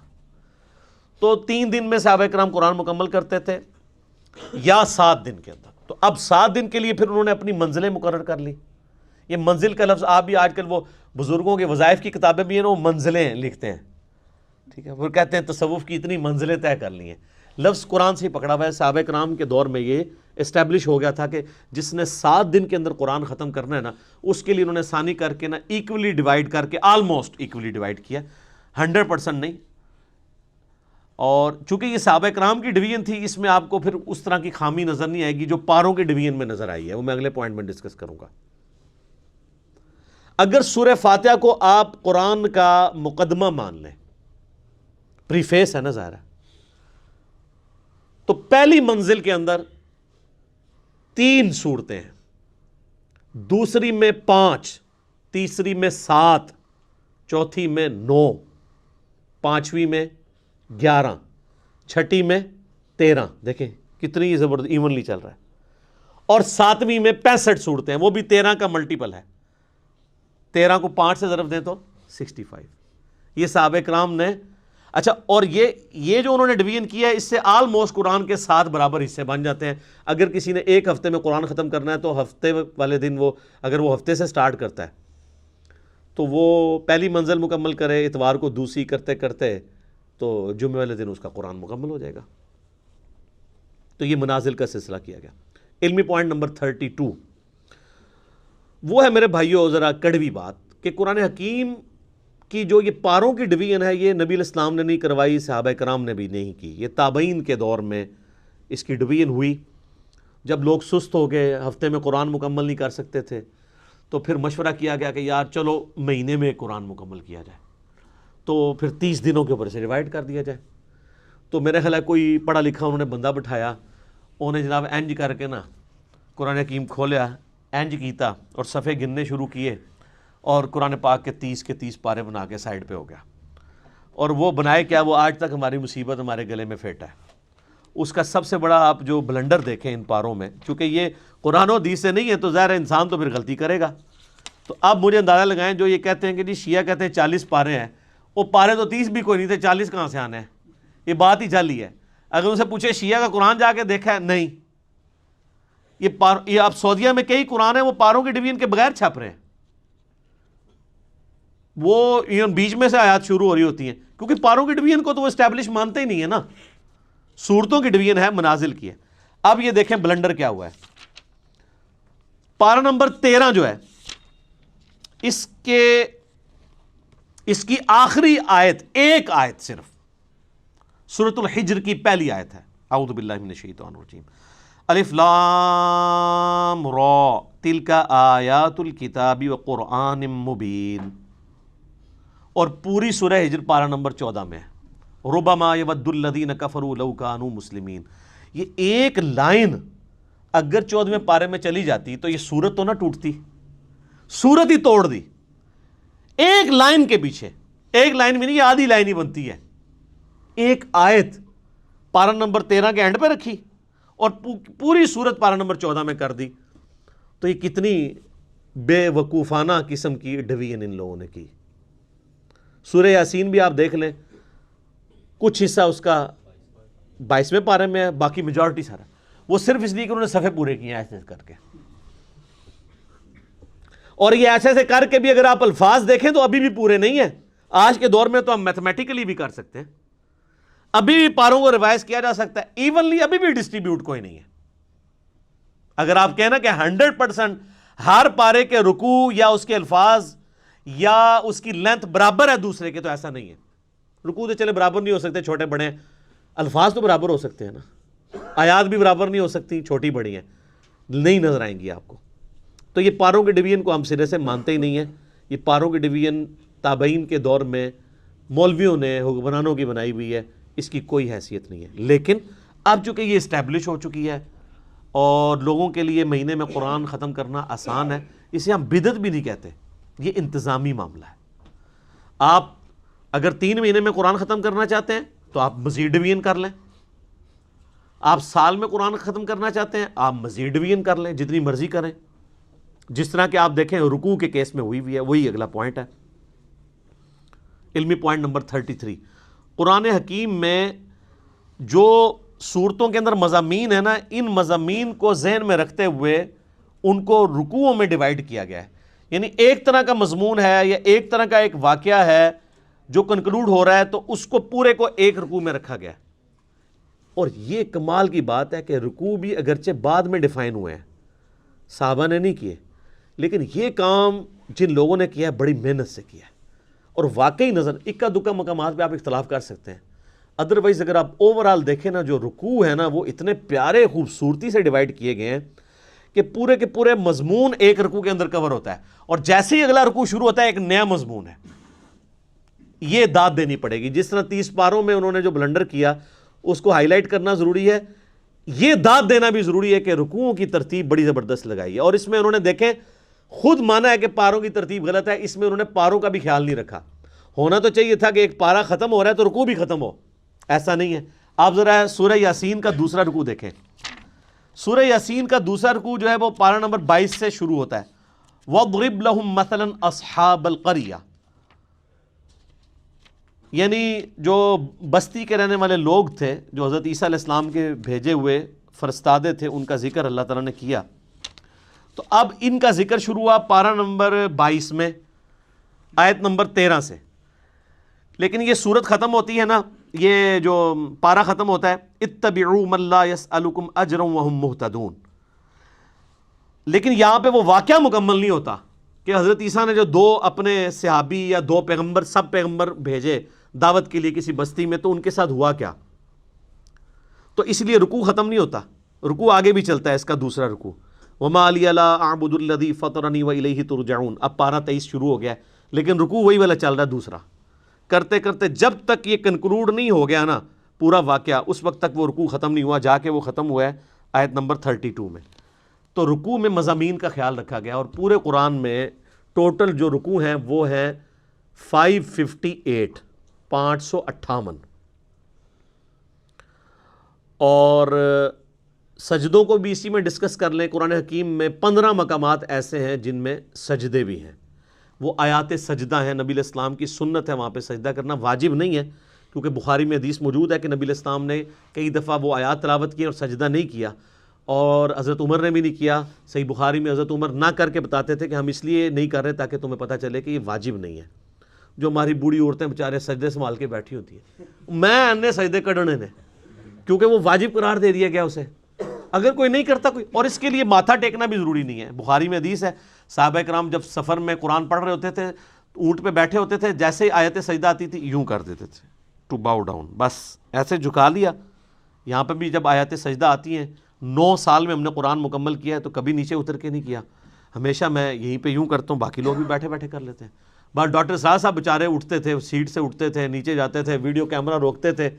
تو 3 دن میں صحابہ کرام قرآن مکمل کرتے تھے یا 7 دن کے اندر۔ تو اب 7 دن کے لیے پھر انہوں نے اپنی منزلیں مقرر کر لی۔ یہ منزل کا لفظ آپ بھی آج کل وہ بزرگوں کے وظائف کی کتابیں بھی ہیں نا، وہ منزلیں لکھتے ہیں، ٹھیک ہے، وہ کہتے ہیں تصوف کی اتنی منزلیں طے کر لی ہیں۔ لفظ قرآن سے ہی پکڑا ہوا ہے۔ صحابہ کرام کے دور میں یہ اسٹیبلش ہو گیا تھا کہ جس نے 7 دن کے اندر قرآن ختم کرنا ہے نا، اس کے لیے انہوں نے ثانی کر کے نا ایکولی ڈیوائیڈ کر کے، آلموسٹ ایکولی ڈیوائیڈ کیا، 100% نہیں۔ اور چونکہ یہ صحابہ کرام کی ڈویژن تھی، اس میں آپ کو پھر اس طرح کی خامی نظر نہیں آئے گی جو پاروں کے ڈویژن میں نظر آئی ہے، وہ میں اگلے پوائنٹ میں ڈسکس کروں گا۔ اگر سورہ فاتحہ کو آپ قرآن کا مقدمہ مان لیں، پریفیس ہے نا ظاہر ہے، تو پہلی منزل کے اندر 3 سورتیں ہیں، دوسری میں 5، تیسری میں 7، چوتھی میں 9، پانچویں میں 11، چھٹی میں 13۔ دیکھیں کتنی زبردست ایونلی چل رہا ہے۔ اور 7ویں میں 65 صورتیں ہیں، وہ بھی 13 کا ملٹیپل ہے، 13 کو 5 سے ضرب دیں تو 65۔ یہ صحابہ کرام نے اچھا، اور یہ جو انہوں نے ڈویژن کیا ہے، اس سے آلموسٹ قرآن کے 7 برابر حصے بن جاتے ہیں۔ اگر کسی نے ایک ہفتے میں قرآن ختم کرنا ہے تو ہفتے والے دن اگر وہ ہفتے سے سٹارٹ کرتا ہے تو وہ پہلی منزل مکمل کرے، اتوار کو دوسری کرتے کرتے تو جمعے والے دن اس کا قرآن مکمل ہو جائے گا۔ تو یہ منازل کا سلسلہ کیا گیا۔ علمی پوائنٹ نمبر 32 وہ ہے میرے بھائیوں ذرا کڑوی بات کہ قرآن حکیم کی جو یہ پاروں کی ڈویژن ہے یہ نبی علیہ السلام نے نہیں کروائی، صحابہ کرام نے بھی نہیں کی، یہ تابعین کے دور میں اس کی ڈویژن ہوئی۔ جب لوگ سست ہو گئے، ہفتے میں قرآن مکمل نہیں کر سکتے تھے، تو پھر مشورہ کیا گیا کہ یار چلو مہینے میں قرآن مکمل کیا جائے، تو پھر 30 دنوں کے اوپر سے ڈیوائڈ کر دیا جائے۔ تو میرے خیال ہے کوئی پڑھا لکھا انہوں نے بندہ بٹھایا، انہیں جناب اینج کر کے نا قرآن حکیم کھولیا، اینج کیتا اور صفحے گننے شروع کیے، اور قرآن پاک کے 30 پارے بنا کے سائڈ پہ ہو گیا۔ اور وہ بنائے کیا، وہ آج تک ہماری مصیبت ہمارے گلے میں فٹ ہے۔ اس کا سب سے بڑا آپ جو بلنڈر دیکھیں ان پاروں میں، چونکہ یہ قرآن و حدیث سے نہیں ہے تو ظاہر ہے انسان تو پھر غلطی کرے گا۔ تو اب مجھے اندازہ لگائیں جو یہ کہتے ہیں کہ جی شیعہ کہتے ہیں 40 پارے ہیں، وہ پارے تو 30 بھی کوئی نہیں تھے، 40 کہاں سے آنے ہیں؟ یہ بات ہی چلی ہے۔ اگر ان سے پوچھے شیعہ کا قرآن جا کے دیکھا ہے، نہیں۔ یہ اب سعودیہ میں کئی قرآن ہیں وہ پاروں کی ڈویژن کے بغیر چھپ رہے ہیں، وہ بیچ میں سے آیات شروع ہو رہی ہوتی ہیں، کیونکہ پاروں کی ڈویژن کو تو وہ اسٹیبلش مانتے ہی نہیں ہے نا، صورتوں کی ڈویژن ہے، منازل کی ہے۔ اب یہ دیکھیں بلنڈر کیا ہوا ہے۔ پارہ نمبر 13 جو ہے اس کی آخری آیت، ایک آیت صرف سورۃ الحجر کی پہلی آیت ہے، اعوذ باللہ من الشیطان الرجیم، الف لام را تلک آیات الکتاب وقرآن مبین، اور پوری سورہ ہجر پارہ نمبر 14 میں ہے، ربما یود الذین کفروا لو کانوا مسلمین۔ یہ ایک لائن اگر 14ویں پارے میں چلی جاتی تو یہ سورت تو نہ ٹوٹتی، سورت ہی توڑ دی۔ ایک لائن کے پیچھے، ایک لائن بھی نہیں، یہ آدھی لائن ہی بنتی ہے۔ ایک آیت پارہ نمبر 13 کے اینڈ پہ رکھی اور پوری سورت پارہ نمبر 14 میں کر دی۔ تو یہ کتنی بے وقوفانہ قسم کی ڈویژن ان لوگوں نے کی۔ سورہ یاسین بھی آپ دیکھ لیں، کچھ حصہ اس کا 22ویں پارے میں ہے، باقی میجورٹی سارا وہ صرف اس لیے کہ انہوں نے صفحے پورے کیے ہیں ایسے کر کے۔ اور یہ ایسے ایسے کر کے بھی اگر آپ الفاظ دیکھیں تو ابھی بھی پورے نہیں ہیں۔ آج کے دور میں تو ہم میتھمیٹیکلی بھی کر سکتے ہیں، ابھی بھی پاروں کو ریوائز کیا جا سکتا ہے، ایونلی ابھی بھی ڈسٹریبیوٹ کوئی نہیں ہے۔ اگر آپ کہنا کہ 100% ہر پارے کے رکوع یا اس کے الفاظ یا اس کی لینتھ برابر ہے دوسرے کے، تو ایسا نہیں ہے۔ رکوع تو چلے برابر نہیں ہو سکتے، چھوٹے بڑے ہیں، الفاظ تو برابر ہو سکتے ہیں نا، آیات بھی برابر نہیں ہو سکتی، چھوٹی بڑی ہیں، نہیں نظر آئیں گی آپ کو۔ تو یہ پاروں کے ڈویژن کو ہم سرے سے مانتے ہی نہیں ہیں۔ یہ پاروں کی ڈویژن تابعین کے دور میں مولویوں نے، حکمرانوں کی بنائی ہوئی ہے، اس کی کوئی حیثیت نہیں ہے۔ لیکن اب چونکہ یہ اسٹیبلش ہو چکی ہے اور لوگوں کے لیے مہینے میں قرآن ختم کرنا آسان ہے، اسے ہم بدعت بھی نہیں کہتے، یہ انتظامی معاملہ ہے۔ آپ اگر 3 مہینے میں قرآن ختم کرنا چاہتے ہیں تو آپ مزید ڈویژن کر لیں، آپ سال میں قرآن ختم کرنا چاہتے ہیں آپ مزید ڈویژن کر لیں، جتنی مرضی کریں، جس طرح کہ آپ دیکھیں رکوع کے کیس میں ہوئی بھی ہے۔ وہی اگلا پوائنٹ ہے، علمی پوائنٹ نمبر 33۔ قرآن حکیم میں جو صورتوں کے اندر مضامین ہیں نا، ان مضامین کو ذہن میں رکھتے ہوئے ان کو رکوعوں میں ڈیوائیڈ کیا گیا ہے۔ یعنی ایک طرح کا مضمون ہے یا ایک طرح کا ایک واقعہ ہے جو کنکلوڈ ہو رہا ہے، تو اس کو پورے کو ایک رکوع میں رکھا گیا ہے۔ اور یہ کمال کی بات ہے کہ رکوع بھی اگرچہ بعد میں ڈیفائن ہوئے ہیں، صحابہ نے نہیں کیے، لیکن یہ کام جن لوگوں نے کیا ہے بڑی محنت سے کیا ہے، اور واقعی نظر اکا دکا مقامات پہ آپ اختلاف کر سکتے ہیں، ادروائز اگر آپ اوورال دیکھیں نا، جو رکوع ہے نا وہ اتنے پیارے خوبصورتی سے ڈیوائیڈ کیے گئے ہیں کہ پورے کے پورے مضمون ایک رکوع کے اندر کور ہوتا ہے، اور جیسے ہی اگلا رکوع شروع ہوتا ہے ایک نیا مضمون ہے۔ یہ داد دینی پڑے گی، جس طرح 30 پاروں میں انہوں نے جو بلنڈر کیا اس کو ہائی لائٹ کرنا ضروری ہے، یہ داد دینا بھی ضروری ہے کہ رکوعوں کی ترتیب بڑی زبردست لگائی ہے۔ اور اس میں انہوں نے دیکھیں خود مانا ہے کہ پاروں کی ترتیب غلط ہے، اس میں انہوں نے پاروں کا بھی خیال نہیں رکھا۔ ہونا تو چاہیے تھا کہ ایک پارہ ختم ہو رہا ہے تو رکوع بھی ختم ہو، ایسا نہیں ہے۔ آپ ذرا سورہ یاسین کا دوسرا رکوع دیکھیں، سورہ یاسین کا دوسرا رکوع جو ہے وہ پارہ نمبر 22 سے شروع ہوتا ہے، وَاضْرِبْ لَهُمْ مَثَلًا أَصْحَابَ الْقَرْيَةِ، یعنی جو بستی کے رہنے والے لوگ تھے جو حضرت عیسیٰ علیہ السلام کے بھیجے ہوئے فرستادے تھے، ان کا ذکر اللہ تعالیٰ نے کیا۔ تو اب ان کا ذکر شروع ہوا پارہ نمبر 22 میں آیت نمبر 13 سے، لیکن یہ سورت ختم ہوتی ہے نا یہ جو پارہ ختم ہوتا ہے اتبعوا من لا يسألكم اجرا وهم مهتدون، لیکن یہاں پہ وہ واقعہ مکمل نہیں ہوتا کہ حضرت عیسیٰ نے جو دو اپنے صحابی یا دو پیغمبر سب پیغمبر بھیجے دعوت کے لیے کسی بستی میں، تو ان کے ساتھ ہوا کیا؟ تو اس لیے رکوع ختم نہیں ہوتا، رکوع آگے بھی چلتا ہے، اس کا دوسرا رکوع وما لی لا اعبد الذی فطرنی والیہ ترجعون، اب پارہ 23 شروع ہو گیا ہے، لیکن رکوع وہی والا چل رہا ہے دوسرا، کرتے کرتے جب تک یہ کنکلوڈ نہیں ہو گیا نا پورا واقعہ، اس وقت تک وہ رکوع ختم نہیں ہوا، جا کے وہ ختم ہوا ہے آیت نمبر 32 میں۔ تو رکوع میں مضامین کا خیال رکھا گیا، اور پورے قرآن میں ٹوٹل جو رکوع ہیں وہ ہیں 558 558، اور سجدوں کو بھی اسی میں ڈسکس کر لیں۔ قرآن حکیم میں 15 مقامات ایسے ہیں جن میں سجدے بھی ہیں، وہ آیات سجدہ ہیں، نبی علیہ السلام کی سنت ہے وہاں پہ سجدہ کرنا، واجب نہیں ہے، کیونکہ بخاری میں حدیث موجود ہے کہ نبی علیہ السلام نے کئی دفعہ وہ آیات تلاوت کی اور سجدہ نہیں کیا، اور حضرت عمر نے بھی نہیں کیا۔ صحیح بخاری میں حضرت عمر نہ کر کے بتاتے تھے کہ ہم اس لیے نہیں کر رہے تاکہ تمہیں پتہ چلے کہ یہ واجب نہیں ہے۔ جو ہماری بوڑھی عورتیں بیچارے سجدے سنبھال کے بیٹھی ہوتی ہیں، میں انے سجدے کڈنے نے، کیونکہ وہ واجب قرار دے دیا گیا اسے، اگر کوئی نہیں کرتا کوئی، اور اس کے لیے ماتھا ٹیکنا بھی ضروری نہیں ہے۔ بخاری میں حدیث ہے صحابہ کرام جب سفر میں قرآن پڑھ رہے ہوتے تھے، اونٹ پہ بیٹھے ہوتے تھے، جیسے ہی آیت سجدہ آتی تھی یوں کر دیتے تھے، ٹو باؤ ڈاؤن، بس ایسے جھکا لیا۔ یہاں پہ بھی جب آیات سجدہ آتی ہیں، 9 سال میں ہم نے قرآن مکمل کیا ہے تو کبھی نیچے اتر کے نہیں کیا، ہمیشہ میں یہیں پہ یوں کرتا ہوں، باقی لوگ بھی بیٹھے بیٹھے کر لیتے ہیں۔ بس ڈاکٹر صاحب بیچارے اٹھتے تھے، سیٹ سے اٹھتے تھے، نیچے جاتے تھے، ویڈیو کیمرہ روکتے تھے،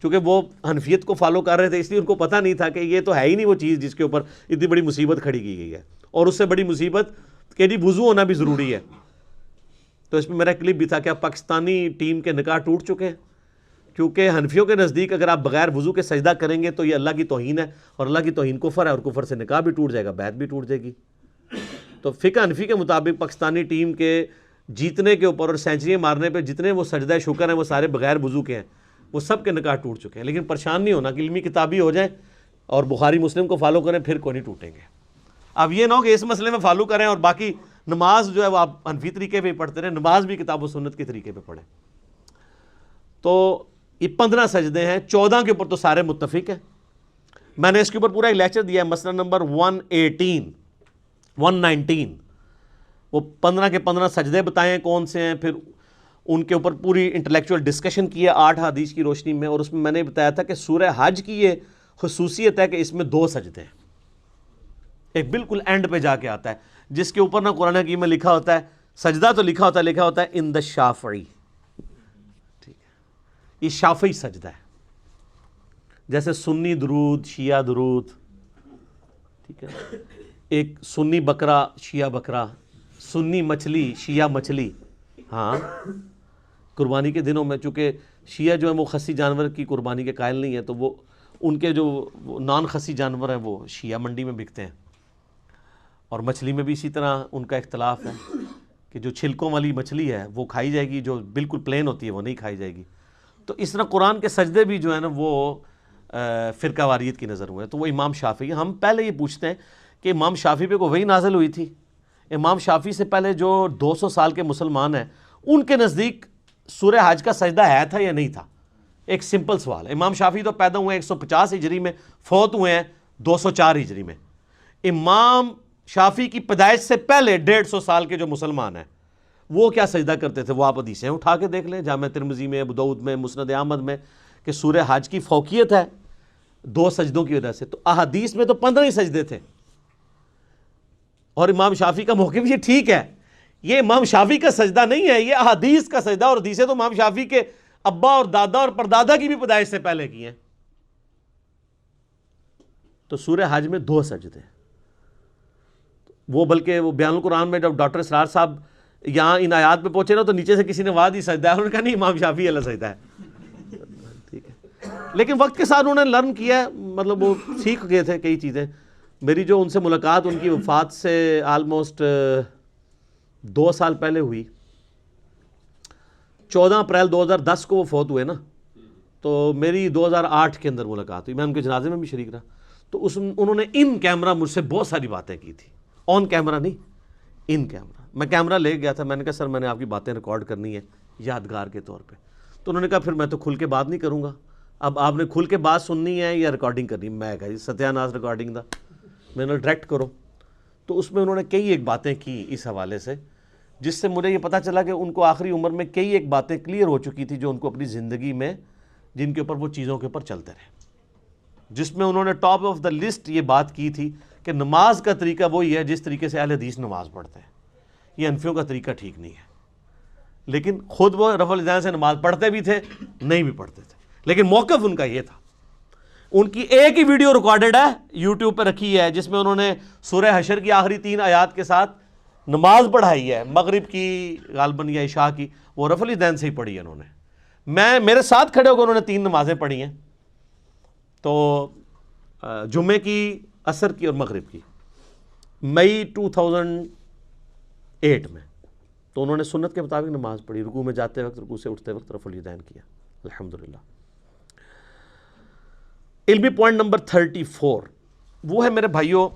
چونکہ وہ حنفیت کو فالو کر رہے تھے، اس لیے ان کو پتہ نہیں تھا کہ یہ تو ہے ہی نہیں وہ چیز جس کے اوپر اتنی بڑی مصیبت کھڑی کی گئی ہے، اور اس سے بڑی مصیبت کہ جی وضو ہونا بھی ضروری ہے۔ تو اس میں میرا کلپ بھی تھا کہ اب پاکستانی ٹیم کے نکاح ٹوٹ چکے ہیں، کیونکہ حنفیوں کے نزدیک اگر آپ بغیر وضو کے سجدہ کریں گے تو یہ اللہ کی توہین ہے، اور اللہ کی توہین کفر ہے، اور کفر سے نکاح بھی ٹوٹ جائے گا، بیعت بھی ٹوٹ جائے گی۔ تو فقہ حنفی کے مطابق پاکستانی ٹیم کے جیتنے کے اوپر اور سینچریاں مارنے پہ جتنے وہ سجدہ شکر ہیں وہ سارے بغیر وضو کے ہیں، وہ سب کے نکاح ٹوٹ چکے ہیں۔ لیکن پریشان نہیں ہونا کہ علمی کتابی ہو جائیں اور بخاری مسلم کو فالو کریں پھر کوئی نہیں ٹوٹیں گے۔ اب یہ نہ ہو کہ اس مسئلے میں فالو کریں اور باقی نماز جو ہے وہ آپ حنفی طریقے پہ پڑھتے رہیں، نماز بھی کتاب و سنت کے طریقے پہ پڑھیں۔ تو یہ 15 سجدے ہیں، 14 کے اوپر تو سارے متفق ہیں۔ میں نے اس کے اوپر پورا ایک لیکچر دیا ہے، مسئلہ نمبر 119، وہ 15 کے 15 سجدے بتائیں کون سے ہیں، پھر ان کے اوپر پوری انٹلیکچوئل ڈسکشن کی ہے 8 حدیث کی روشنی میں، اور اس میں نے بتایا تھا کہ سورہ حج کی یہ خصوصیت ہے کہ اس میں 2 سجدے ہیں، ایک بالکل اینڈ پہ جا کے آتا ہے جس کے اوپر نہ قرآن حکیم میں لکھا ہوتا ہے سجدہ، تو لکھا ہوتا ہے ان دا شافعی، ٹھیک ہے، یہ شافعی سجدہ ہے، جیسے سنی درود، شیعہ درود، ٹھیک ہے، ایک سنی بکرا شیعہ بکرا، سنی مچھلی شیعہ مچھلی۔ ہاں قربانی کے دنوں میں چونکہ شیعہ جو ہے وہ خسی جانور کی قربانی کے قائل نہیں ہے، تو وہ ان کے جو نان خسی جانور ہیں وہ شیعہ منڈی میں بکتے ہیں، اور مچھلی میں بھی اسی طرح ان کا اختلاف ہے کہ جو چھلکوں والی مچھلی ہے وہ کھائی جائے گی، جو بالکل پلین ہوتی ہے وہ نہیں کھائی جائے گی۔ تو اس طرح قرآن کے سجدے بھی جو ہے نا وہ فرقہ واریت کی نظر ہوئے، تو وہ امام شافعی۔ ہم پہلے یہ پوچھتے ہیں کہ امام شافعی پہ کوئی وحی نازل ہوئی تھی؟ امام شافعی سے پہلے جو 200 سال کے مسلمان ہیں ان کے نزدیک سورہ حج کا سجدہ ہے تھا یا نہیں تھا؟ ایک سمپل سوال ہے۔ امام شافعی تو پیدا ہوئے ہیں 150 ہجری میں، فوت ہوئے ہیں 204 ہجری میں۔ امام شافعی کی پیدائش سے پہلے 150 سال کے جو مسلمان ہیں وہ کیا سجدہ کرتے تھے؟ وہ آپ حدیثیں اٹھا کے دیکھ لیں، جامع ترمذی میں، ابو داؤد میں، مسند احمد میں، کہ سورہ حج کی فوقیت ہے 2 سجدوں کی وجہ سے۔ تو احادیث میں تو 15 ہی سجدے تھے، اور امام شافعی کا موقف یہ ٹھیک ہے، یہ امام شافعی کا سجدہ نہیں ہے، یہ احادیث کا سجدہ، اور حدیثیں تو امام شافعی کے ابا اور دادا اور پردادا کی بھی پیدائش سے پہلے کی ہیں۔ تو سورہ حج میں 2 سجدے، وہ بلکہ وہ بیان القرآن میں جب ڈاکٹر اسرار صاحب یہاں ان آیات پہ پہنچے نا تو نیچے سے کسی نے آواز دی سجدہ ہے، انہوں نے کہا نہیں امام شافعی اللہ سجدہ ہے، ٹھیک ہے۔ لیکن وقت کے ساتھ انہوں نے لرن کیا ہے، مطلب وہ سیکھ گئے تھے کئی چیزیں۔ میری جو ان سے ملاقات ان کی وفات سے آلموسٹ 2 سال پہلے ہوئی، 14 اپریل 2010 کو وہ فوت ہوئے نا، تو میری 2008 کے اندر ملاقات ہوئی، میں ان کے جنازے میں بھی شریک رہا۔ تو انہوں نے ان کیمرہ مجھ سے بہت ساری باتیں کی تھی، آن کیمرہ نہیں، ان کیمرہ۔ میں کیمرہ لے گیا تھا، میں نے کہا سر میں نے آپ کی باتیں ریکارڈ کرنی ہے یادگار کے طور پہ۔ تو انہوں نے کہا پھر میں تو کھل کے بات نہیں کروں گا، اب آپ نے کھل کے بات سننی ہے یا ریکارڈنگ کرنی؟ میں کہا جی ستیہ ناز ریکارڈنگ دا، میں نے ڈائریکٹ کرو۔ تو اس میں انہوں نے کئی ایک باتیں کی اس حوالے سے، جس سے مجھے یہ پتہ چلا کہ ان کو آخری عمر میں کئی ایک باتیں کلیئر ہو چکی تھی جو ان کو اپنی زندگی میں، جن کے اوپر وہ چیزوں کے اوپر چلتے رہے، جس میں انہوں نے ٹاپ آف دا لسٹ یہ بات کی تھی کہ نماز کا طریقہ وہی ہے جس طریقے سے اہل حدیث نماز پڑھتے ہیں، یہ حنفیوں کا طریقہ ٹھیک نہیں ہے۔ لیکن خود وہ رفع الیدین سے نماز پڑھتے بھی تھے، نہیں بھی پڑھتے تھے، لیکن موقف ان کا یہ تھا۔ ان کی ایک ہی ویڈیو ریکارڈڈ ہے، یوٹیوب پہ رکھی ہے، جس میں انہوں نے سورہ حشر کی آخری 3 آیات کے ساتھ نماز پڑھائی ہے، مغرب کی غالباً یا عشاء کی، وہ رفع الیدین سے ہی پڑھی ہے انہوں نے۔ میرے ساتھ کھڑے ہو کے انہوں نے 3 نمازیں پڑھی ہیں، تو جمعے کی، عصر کی اور مغرب کی، مئی 2008 میں۔ تو انہوں نے سنت کے مطابق نماز پڑھی، رکوع میں جاتے وقت، رکوع سے اٹھتے وقت رفع الیدین کیا، الحمدللہ۔ علمی پوائنٹ نمبر 34 وہ ہے میرے بھائیوں،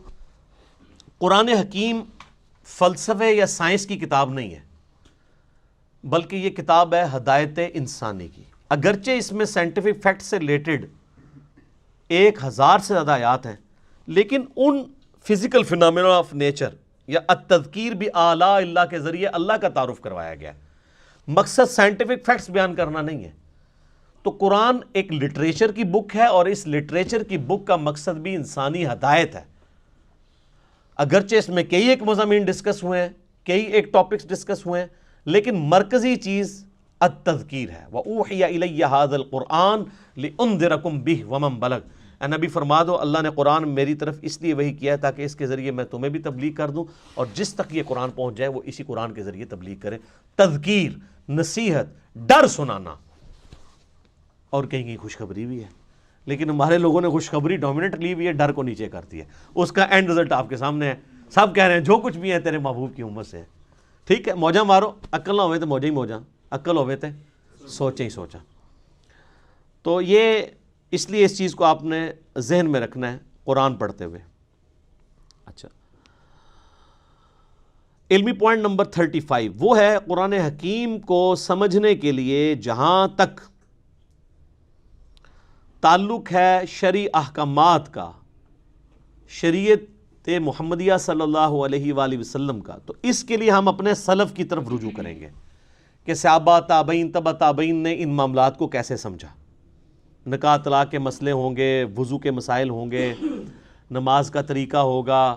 قرآن حکیم فلسفے یا سائنس کی کتاب نہیں ہے، بلکہ یہ کتاب ہے ہدایت انسانی کی۔ اگرچہ اس میں سائنٹیفک فیکٹ سے ریلیٹڈ 1000 سے زیادہ آیات ہیں، لیکن ان فزیکل فینامنا آف نیچر یا التذکیر بآلاء اللہ کے ذریعے اللہ کا تعارف کروایا گیا ہے۔ مقصد سائنٹیفک فیکٹس بیان کرنا نہیں ہے۔ تو قرآن ایک لٹریچر کی بک ہے، اور اس لٹریچر کی بک کا مقصد بھی انسانی ہدایت ہے۔ اگرچہ اس میں کئی ایک مضامین ڈسکس ہوئے ہیں، کئی ایک ٹاپکس ڈسکس ہوئے ہیں، لیکن مرکزی چیز التذکیر ہے۔ وَأُوحِيَ إِلَيَّ هَذَا الْقُرْآنُ لِأُنذِرَكُم بِهِ وَمَن بَلَغَ۔ اے نبی فرما دو اللہ نے قرآن میری طرف اس لیے وحی کیا ہے تاکہ اس کے ذریعے میں تمہیں بھی تبلیغ کر دوں، اور جس تک یہ قرآن پہنچ جائے وہ اسی قرآن کے ذریعے تبلیغ کرے۔ تذکیر، نصیحت، ڈر سنانا، اور کہیں کہیں خوشخبری بھی ہے۔ لیکن ہمارے لوگوں نے خوشخبری ڈومیننٹ لی ہوئی ہے، ڈر کو نیچے کرتی ہے۔ اس کا اینڈ رزلٹ آپ کے سامنے ہے، سب کہہ رہے ہیں جو کچھ بھی ہے تیرے محبوب کی امت سے ہے۔ ٹھیک ہے، موجہ مارو، عقل نہ ہوئے تو موجہ ہی موجہ، عقل ہوئے تو سوچے ہی سوچا۔ تو یہ اس لیے اس چیز کو آپ نے ذہن میں رکھنا ہے قرآن پڑھتے ہوئے۔ اچھا، علمی پوائنٹ نمبر 35 وہ ہے قرآن حکیم کو سمجھنے کے لیے جہاں تک تعلق ہے شرعی احکامات کا، شریعت محمدیہ صلی اللہ علیہ وآلہ وسلم کا، تو اس کے لیے ہم اپنے سلف کی طرف رجوع کریں گے کہ صحابہ، تابعین، تبع تابعین نے ان معاملات کو کیسے سمجھا۔ نکاح طلاق کے مسئلے ہوں گے، وضو کے مسائل ہوں گے، نماز کا طریقہ ہوگا،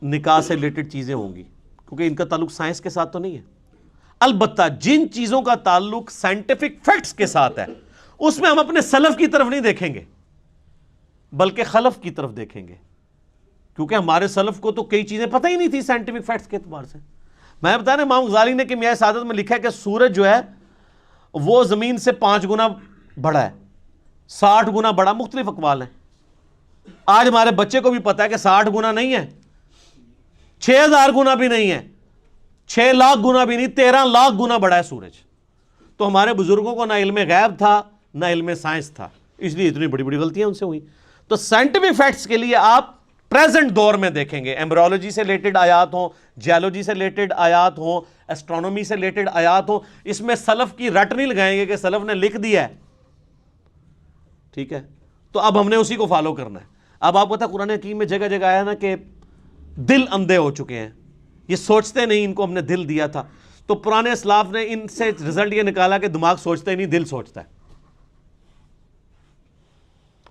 نکاح سے ریلیٹڈ چیزیں ہوں گی، کیونکہ ان کا تعلق سائنس کے ساتھ تو نہیں ہے۔ البتہ جن چیزوں کا تعلق سائنٹیفک فیکٹس کے ساتھ ہے، اس میں ہم اپنے سلف کی طرف نہیں دیکھیں گے، بلکہ خلف کی طرف دیکھیں گے، کیونکہ ہمارے سلف کو تو کئی چیزیں پتہ ہی نہیں تھی سائنٹیفک فیکٹس کے اعتبار سے۔ میں بتا رہا امام غزالی نے کیمیائے سعادت میں لکھا ہے کہ سورج جو ہے وہ زمین سے 5 گنا بڑا ہے، 60 گنا بڑا، مختلف اقوال ہیں۔ آج ہمارے بچے کو بھی پتا ہے کہ 60 گنا نہیں ہے، 6000 گنا بھی نہیں ہے، 6 لاکھ گنا بھی نہیں، 13 لاکھ گنا بڑا ہے سورج۔ تو ہمارے بزرگوں کو نہ علم غیب تھا نہ علم سائنس تھا، اس لیے اتنی بڑی بڑی غلطیاں ان سے ہوئی۔ تو سائنٹیفک فیکٹس کے لیے آپ پریزنٹ دور میں دیکھیں گے، ایمبریولوجی سے ریلیٹڈ آیات ہوں، جیولوجی سے ریلیٹڈ آیات ہوں، ایسٹرونومی سے ریلیٹڈ آیات ہوں، اس میں سلف کی رٹ نہیں لگائیں گے کہ سلف نے لکھ دیا ہے، ٹھیک ہے؟ تو اب ہم نے اسی کو فالو کرنا ہے۔ اب آپ پتہ قرآن حکیم میں جگہ جگہ آیا نا کہ دل اندھے ہو چکے ہیں، یہ سوچتے نہیں، ان کو ہم نے دل دیا تھا۔ تو پرانے اسلاف نے ان سے رزلٹ یہ نکالا کہ دماغ سوچتا ہی نہیں، دل سوچتا ہے،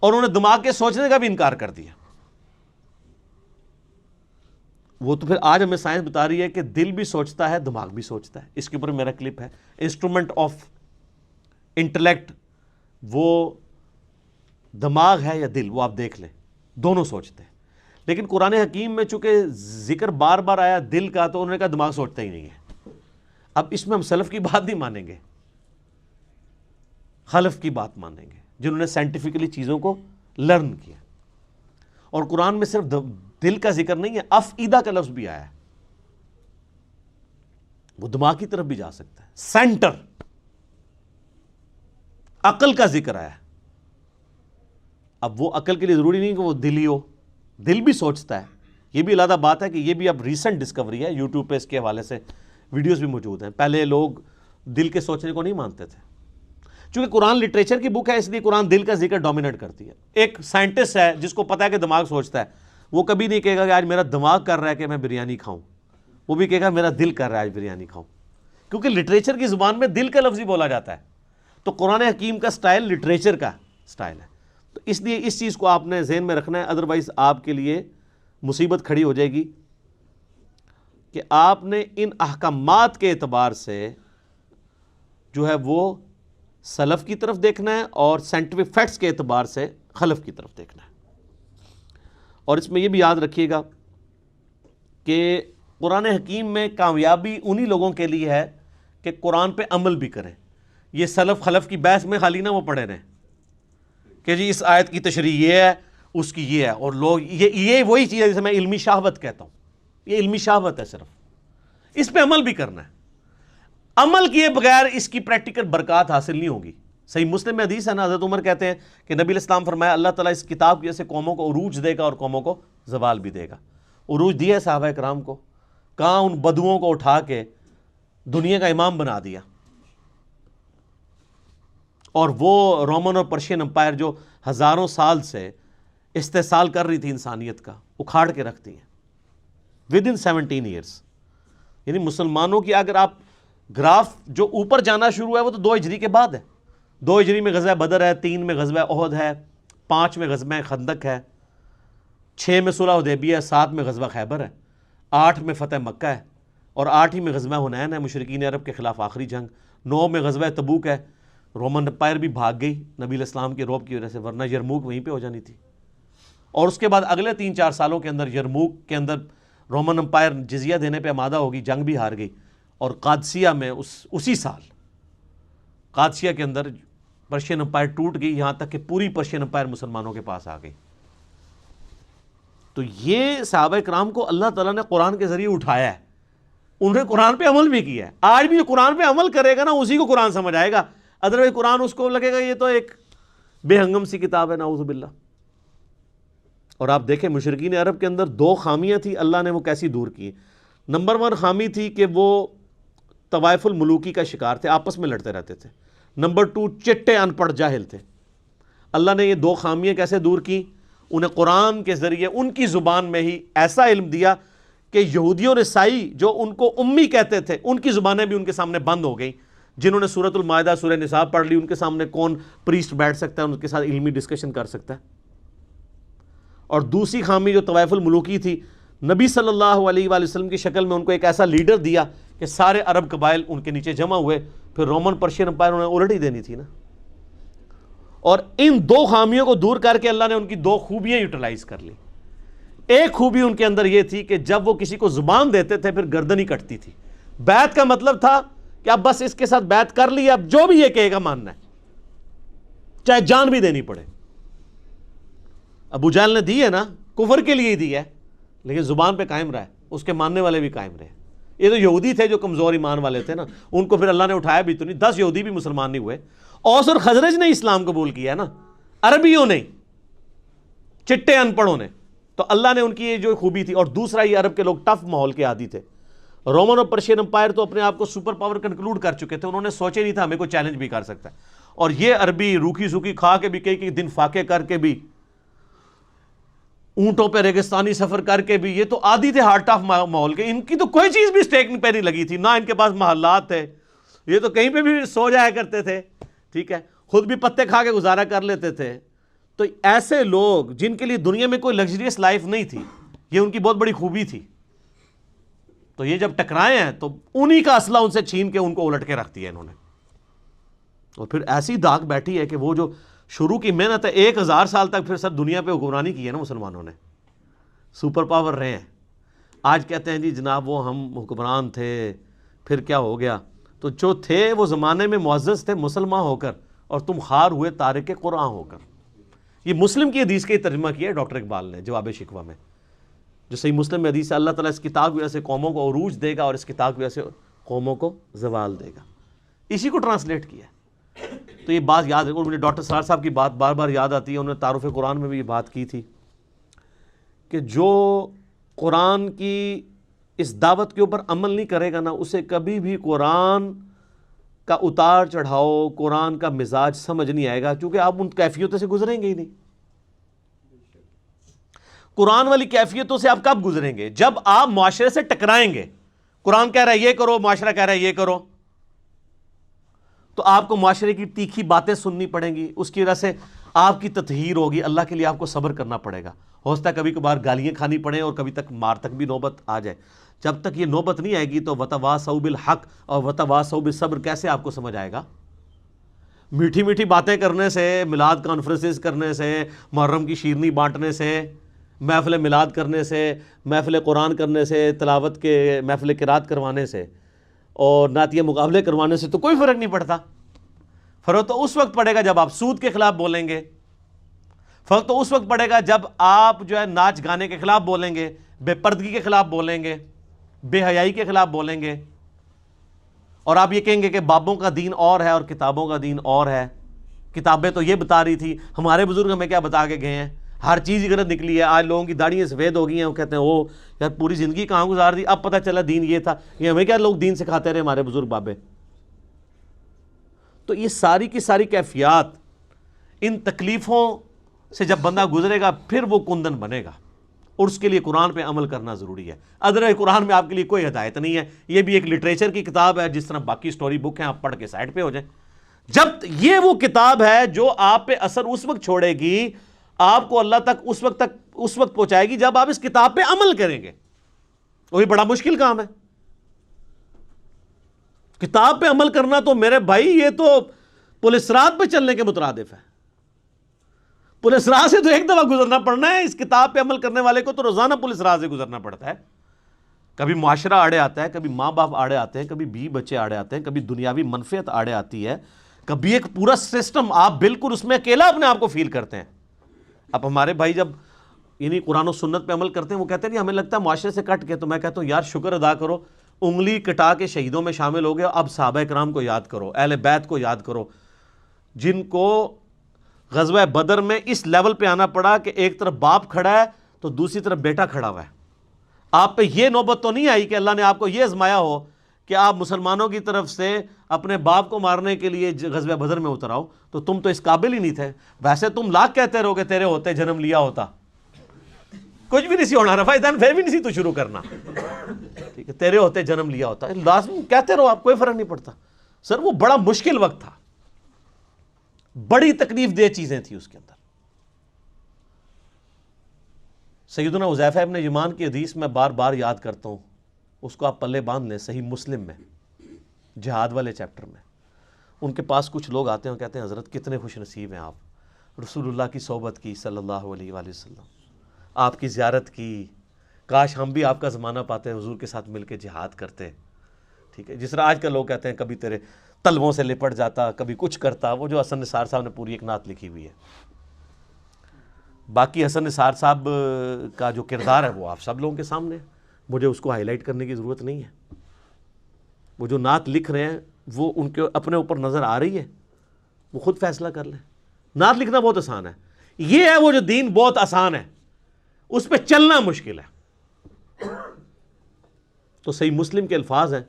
اور انہوں نے دماغ کے سوچنے کا بھی انکار کر دیا۔ وہ تو پھر آج ہمیں سائنس بتا رہی ہے کہ دل بھی سوچتا ہے، دماغ بھی سوچتا ہے۔ اس کے اوپر میرا کلپ ہے، انسٹرومنٹ آف انٹلیکٹ، وہ دماغ ہے یا دل، وہ آپ دیکھ لیں، دونوں سوچتے ہیں۔ لیکن قرآن حکیم میں چونکہ ذکر بار بار آیا دل کا، تو انہوں نے کہا دماغ سوچتا ہی نہیں ہے۔ اب اس میں ہم سلف کی بات نہیں مانیں گے، خلف کی بات مانیں گے، جنہوں نے سائنٹیفکلی چیزوں کو لرن کیا۔ اور قرآن میں صرف دل کا ذکر نہیں ہے، افئدہ کا لفظ بھی آیا ہے، وہ دماغ کی طرف بھی جا سکتا ہے۔ سینٹر، عقل کا ذکر آیا ہے۔ اب وہ عقل کے لیے ضروری نہیں کہ وہ دل ہی ہو، دل بھی سوچتا ہے، یہ بھی علیحدہ بات ہے کہ یہ بھی اب ریسنٹ ڈسکوری ہے، یوٹیوب پہ اس کے حوالے سے ویڈیوز بھی موجود ہیں۔ پہلے لوگ دل کے سوچنے کو نہیں مانتے تھے، چونکہ قرآن لٹریچر کی بک ہے اس لیے قرآن دل کا ذکر ڈومینیٹ کرتی ہے. ایک سائنٹسٹ ہے جس کو پتہ ہے کہ دماغ سوچتا ہے, وہ کبھی نہیں کہے گا کہ آج میرا دماغ کر رہا ہے کہ میں بریانی کھاؤں, وہ بھی کہے گا میرا دل کر رہا ہے آج بریانی کھاؤں, کیونکہ لٹریچر کی زبان میں دل کا لفظ ہی بولا جاتا ہے. تو قرآن حکیم کا سٹائل لٹریچر کا سٹائل ہے. تو اس لیے اس چیز کو آپ نے ذہن میں رکھنا ہے, ادروائز آپ کے لیے مصیبت کھڑی ہو جائے گی کہ آپ نے ان احکامات کے اعتبار سے جو ہے وہ سلف کی طرف دیکھنا ہے اور سائنٹیفک فیکٹس کے اعتبار سے خلف کی طرف دیکھنا ہے. اور اس میں یہ بھی یاد رکھیے گا کہ قرآن حکیم میں کامیابی انہی لوگوں کے لیے ہے کہ قرآن پہ عمل بھی کریں. یہ سلف خلف کی بحث میں خالی نہ وہ پڑھے رہیں کہ جی اس آیت کی تشریح یہ ہے اس کی یہ ہے, اور لوگ یہ وہی چیز ہے جسے میں علمی شہوت کہتا ہوں. یہ علمی شہوت ہے, صرف اس پہ عمل بھی کرنا ہے. عمل کیے بغیر اس کی پریکٹیکل برکات حاصل نہیں ہوگی. صحیح مسلم میں حدیث ہے نا, حضرت عمر کہتے ہیں کہ نبی علیہ السلام فرمایا اللہ تعالیٰ اس کتاب کی وجہ سے قوموں کو عروج دے گا اور قوموں کو زوال بھی دے گا. عروج دیا ہے صحابہ کرام کو, کہاں ان بدوؤں کو اٹھا کے دنیا کا امام بنا دیا, اور وہ رومن اور پرشین امپائر جو ہزاروں سال سے استحصال کر رہی تھی انسانیت کا, اکھاڑ کے رکھتی ہیں ود ان 17 ایئرس. یعنی مسلمانوں کی اگر آپ گراف جو اوپر جانا شروع ہے وہ تو 2 ہجری کے بعد ہے. 2 ہجری میں غزوہ بدر ہے, 3 میں غزوہ احد ہے, 5 میں غزوہ خندق ہے, 6 میں صلح حدیبیہ ہے, 7 میں غزوہ خیبر ہے, 8 میں فتح مکہ ہے, اور 8 ہی میں غزوہ حنین ہے مشرکین عرب کے خلاف آخری جنگ, 9 میں غزوہ تبوک ہے. رومن امپائر بھی بھاگ گئی نبی علیہ السلام کے روب کی وجہ سے, ورنہ یرموک وہیں پہ ہو جانی تھی. اور اس کے بعد اگلے 3-4 سالوں کے اندر یرموک کے اندر رومن امپائر جزیہ دینے پہ آمادہ ہوگی, جنگ بھی ہار گئی, اور قادسیہ میں اسی سال قادسیہ کے اندر پرشین امپائر ٹوٹ گئی, یہاں تک کہ پوری پرشین امپائر مسلمانوں کے پاس آ گئی. تو یہ صحابہ کرام کو اللہ تعالیٰ نے قرآن کے ذریعے اٹھایا ہے, انہوں نے قرآن پہ عمل بھی کیا ہے. آج بھی جو قرآن پہ عمل کرے گا نا اسی کو قرآن سمجھ آئے گا, ادروائز قرآن اس کو لگے گا یہ تو ایک بے ہنگم سی کتاب ہے, نعوذ باللہ. اور آپ دیکھیں مشرکین عرب کے اندر 2 خامیاں تھیں, اللہ نے وہ کیسی دور کی. نمبر 1 خامی تھی کہ وہ طوائف الملوکی کا شکار تھے, آپس میں لڑتے رہتے تھے. نمبر 2 چٹے ان پڑھ جاہل تھے. اللہ نے یہ 2 خامیاں کیسے دور کی؟ انہیں قرآن کے ذریعے ان کی زبان میں ہی ایسا علم دیا کہ یہودیوں اور عیسائی جو ان کو امی کہتے تھے ان کی زبانیں بھی ان کے سامنے بند ہو گئیں. جنہوں نے سورۃ المائدہ سورہ نساء پڑھ لی ان کے سامنے کون پریسٹ بیٹھ سکتا ہے, ان کے ساتھ علمی ڈسکشن کر سکتا ہے. اور دوسری خامی جو طوائف الملوکی تھی, نبی صلی اللہ علیہ وآلہ وسلم کی شکل میں ان کو ایک ایسا لیڈر دیا کہ سارے عرب قبائل ان کے نیچے جمع ہوئے, پھر رومن پرشین امپائر انہیں الٹ ہی دینی تھی نا. اور ان 2 خامیوں کو دور کر کے اللہ نے ان کی 2 خوبیاں یوٹیلائز کر لی. ایک خوبی ان کے اندر یہ تھی کہ جب وہ کسی کو زبان دیتے تھے پھر گردن ہی کٹتی تھی. بیعت کا مطلب تھا کہ اب بس اس کے ساتھ بیعت کر لی, اب جو بھی یہ کہے گا ماننا ہے, چاہے جان بھی دینی پڑے. ابو جہل نے دی ہے نا, کفر کے لیے ہی دی ہے, لیکن زبان پہ قائم رہا ہے, اس کے ماننے والے بھی قائم رہے. یہ تو یہودی تھے جو کمزور ایمان والے تھے نا, ان کو پھر اللہ نے اٹھایا بھی تو نہیں. 10 یہودی بھی مسلمان نہیں ہوئے. اوس اور خزرج نے اسلام قبول کیا ہے نا, عربیوں نے, چٹے ان پڑھوں نے. تو اللہ نے ان کی یہ جو خوبی تھی. اور دوسرا یہ عرب کے لوگ ٹف ماحول کے عادی تھے. رومن اور پرشین امپائر تو اپنے آپ کو سپر پاور کنکلوڈ کر چکے تھے, انہوں نے سوچے نہیں تھا ہمیں کوئی چیلنج بھی کر سکتا ہے. اور یہ عربی روکھی سوکھی کھا کے بھی, کئی دن فاقے کر کے بھی, اونٹوں پہ ریگستانی سفر کر کے بھی, یہ تو عادی تھے ہارٹ آف ماحول کے. ان کی تو کوئی چیز بھی اسٹیک پہ نہیں لگی تھی, نہ ان کے پاس محلات تھے, یہ تو کہیں پہ بھی سو جایا کرتے تھے. ٹھیک ہے, خود بھی پتے کھا کے گزارا کر لیتے تھے. تو ایسے لوگ جن کے لیے دنیا میں کوئی لگژریس لائف نہیں تھی, یہ ان کی بہت بڑی خوبی تھی. تو یہ جب ٹکرائے ہیں تو انہی کا اسلحہ ان سے چھین کے ان کو الٹ کے رکھ دیا انہوں نے. اور پھر ایسی داغ بیٹھی ہے کہ وہ جو شروع کی محنت ہے 1000 سال تک پھر سب دنیا پہ حکمرانی کی ہے نا مسلمانوں نے, سپر پاور رہے ہیں. آج کہتے ہیں جی جناب وہ ہم حکمران تھے پھر کیا ہو گیا. تو جو تھے وہ زمانے میں معزز تھے مسلمان ہو کر, اور تم خار ہوئے تارک قرآن ہو کر. یہ مسلم کی حدیث کا ترجمہ کیا ہے ڈاکٹر اقبال نے جواب شکوہ میں, جو صحیح مسلم میں حدیث ہے اللہ تعالیٰ اس کتاب کی وجہ سے قوموں کو عروج دے گا اور اس کتاب کی وجہ سے قوموں کو زوال دے گا. اسی کو ٹرانسلیٹ کیا. تو یہ بات یاد ہے, اور مجھے ڈاکٹر سرار صاحب کی بات بار بار یاد آتی ہے, انہوں نے تعارف قرآن میں بھی یہ بات کی تھی کہ جو قرآن کی اس دعوت کے اوپر عمل نہیں کرے گا نا, اسے کبھی بھی قرآن کا اتار چڑھاؤ، قرآن کا مزاج سمجھ نہیں آئے گا، کیونکہ آپ ان کیفیتوں سے گزریں گے ہی نہیں۔ قرآن والی کیفیتوں سے آپ کب گزریں گے؟ جب آپ معاشرے سے ٹکرائیں گے۔ قرآن کہہ رہا ہے یہ کرو، معاشرہ کہہ رہا ہے یہ کرو، تو آپ کو معاشرے کی تیکھی باتیں سننی پڑیں گی، اس کی وجہ سے آپ کی تطہیر ہوگی، اللہ کے لیے آپ کو صبر کرنا پڑے گا، ہو سکتا ہے کبھی کبھار گالیاں کھانی پڑیں اور کبھی تک مار تک بھی نوبت آ جائے۔ جب تک یہ نوبت نہیں آئے گی تو وتواصوا بالحق اور وتواصوا بالصبر کیسے آپ کو سمجھ آئے گا؟ میٹھی میٹھی باتیں کرنے سے، میلاد کانفرنسز کرنے سے، محرم کی شیرنی بانٹنے سے، محفل میلاد کرنے سے، محفل قرآن کرنے سے، تلاوت کے محفل قرات کروانے سے اور نعتیہ مقابلے کروانے سے تو کوئی فرق نہیں پڑتا۔ فرق تو اس وقت پڑے گا جب آپ سود کے خلاف بولیں گے، فرق تو اس وقت پڑے گا جب آپ جو ہے ناچ گانے کے خلاف بولیں گے، بے پردگی کے خلاف بولیں گے، بے حیائی کے خلاف بولیں گے، اور آپ یہ کہیں گے کہ بابوں کا دین اور ہے اور کتابوں کا دین اور ہے۔ کتابیں تو یہ بتا رہی تھی، ہمارے بزرگ ہمیں کیا بتا کے گئے ہیں، ہر چیز ہی غلط نکلی ہے۔ آج لوگوں کی داڑھیاں سفید ہو گئی ہیں، وہ کہتے ہیں او یار پوری زندگی کہاں گزار دی، اب پتہ چلا دین یہ تھا، یہ ہمیں کیا لوگ دین سکھاتے رہے ہمارے بزرگ بابے۔ تو یہ ساری کی ساری کیفیات، ان تکلیفوں سے جب بندہ گزرے گا پھر وہ کندن بنے گا، اور اس کے لیے قرآن پہ عمل کرنا ضروری ہے۔ ادر قرآن میں آپ کے لیے کوئی ہدایت نہیں ہے، یہ بھی ایک لٹریچر کی کتاب ہے، جس طرح باقی سٹوری بک ہیں، آپ پڑھ کے سائڈ پہ ہو جائیں۔ جب یہ وہ کتاب ہے جو آپ پہ اثر اس وقت چھوڑے گی، آپ کو اللہ تک اس وقت پہنچائے گی جب آپ اس کتاب پہ عمل کریں گے، وہی بڑا مشکل کام ہے۔ کتاب پہ عمل کرنا تو میرے بھائی یہ تو پولیس رات پہ چلنے کے مترادف ہے۔ پولیس راہ سے تو ایک دفعہ گزرنا پڑنا ہے، اس کتاب پہ عمل کرنے والے کو تو روزانہ پولیس راہ سے گزرنا پڑتا ہے۔ کبھی معاشرہ آڑے آتا ہے، کبھی ماں باپ آڑے آتے ہیں، کبھی بیوی بچے آڑے آتے ہیں، کبھی دنیاوی منفعت آڑے آتی ہے، کبھی ایک پورا سسٹم، آپ بالکل اس میں اکیلا اپنے آپ کو فیل کرتے ہیں۔ اب ہمارے بھائی جب یعنی قرآن و سنت پہ عمل کرتے ہیں، وہ کہتے ہیں نہیں ہمیں لگتا ہے معاشرے سے کٹ کے، تو میں کہتا ہوں یار شکر ادا کرو، انگلی کٹا کے شہیدوں میں شامل ہو گئے، اب صحابہ کرام کو یاد کرو، اہل بیت کو یاد کرو، جن کو غزوہ بدر میں اس لیول پہ آنا پڑا کہ ایک طرف باپ کھڑا ہے تو دوسری طرف بیٹا کھڑا ہوا ہے۔ آپ پہ یہ نوبت تو نہیں آئی کہ اللہ نے آپ کو یہ آزمایا ہو کہ آپ مسلمانوں کی طرف سے اپنے باپ کو مارنے کے لیے غزوہ بدر میں اتر آؤ، تو تم تو اس قابل ہی نہیں تھے۔ ویسے تم لاکھ کہتے رہو کہ تیرے ہوتے جنم لیا ہوتا، کچھ بھی نہیں سی ہونا رفا دن پھر بھی نہیں سی تو شروع کرنا، ٹھیک ہے، تیرے ہوتے جنم لیا ہوتا، لازم کہتے رہو، آپ کوئی فرق نہیں پڑتا۔ سر وہ بڑا مشکل وقت تھا، بڑی تکلیف دہ چیزیں تھیں اس کے اندر۔ سیدنا حذیفہ ابن یمان کی حدیث میں بار بار یاد کرتا ہوں، اس کو آپ پلے باندھ لیں، صحیح مسلم میں جہاد والے چیپٹر میں۔ ان کے پاس کچھ لوگ آتے ہیں اور کہتے ہیں حضرت کتنے خوش نصیب ہیں آپ، رسول اللہ کی صحبت کی صلی اللہ علیہ وآلہ وسلم، آپ کی زیارت کی، کاش ہم بھی آپ کا زمانہ پاتے حضور کے ساتھ مل کے جہاد کرتے، ٹھیک ہے، جس طرح آج کل لوگ کہتے ہیں کبھی تیرے تلووں سے لپٹ جاتا، کبھی کچھ کرتا، وہ جو حسن نثار صاحب نے پوری ایک نعت لکھی ہوئی ہے۔ باقی حسن نثار صاحب کا جو کردار ہے وہ آپ سب لوگوں کے سامنے ہے، مجھے اس کو ہائی لائٹ کرنے کی ضرورت نہیں ہے۔ وہ جو نعت لکھ رہے ہیں وہ ان کے اپنے اوپر نظر آ رہی ہے، وہ خود فیصلہ کر لیں۔ نعت لکھنا بہت آسان ہے، یہ ہے وہ جو دین بہت آسان ہے، اس پہ چلنا مشکل ہے۔ تو صحیح مسلم کے الفاظ ہیں،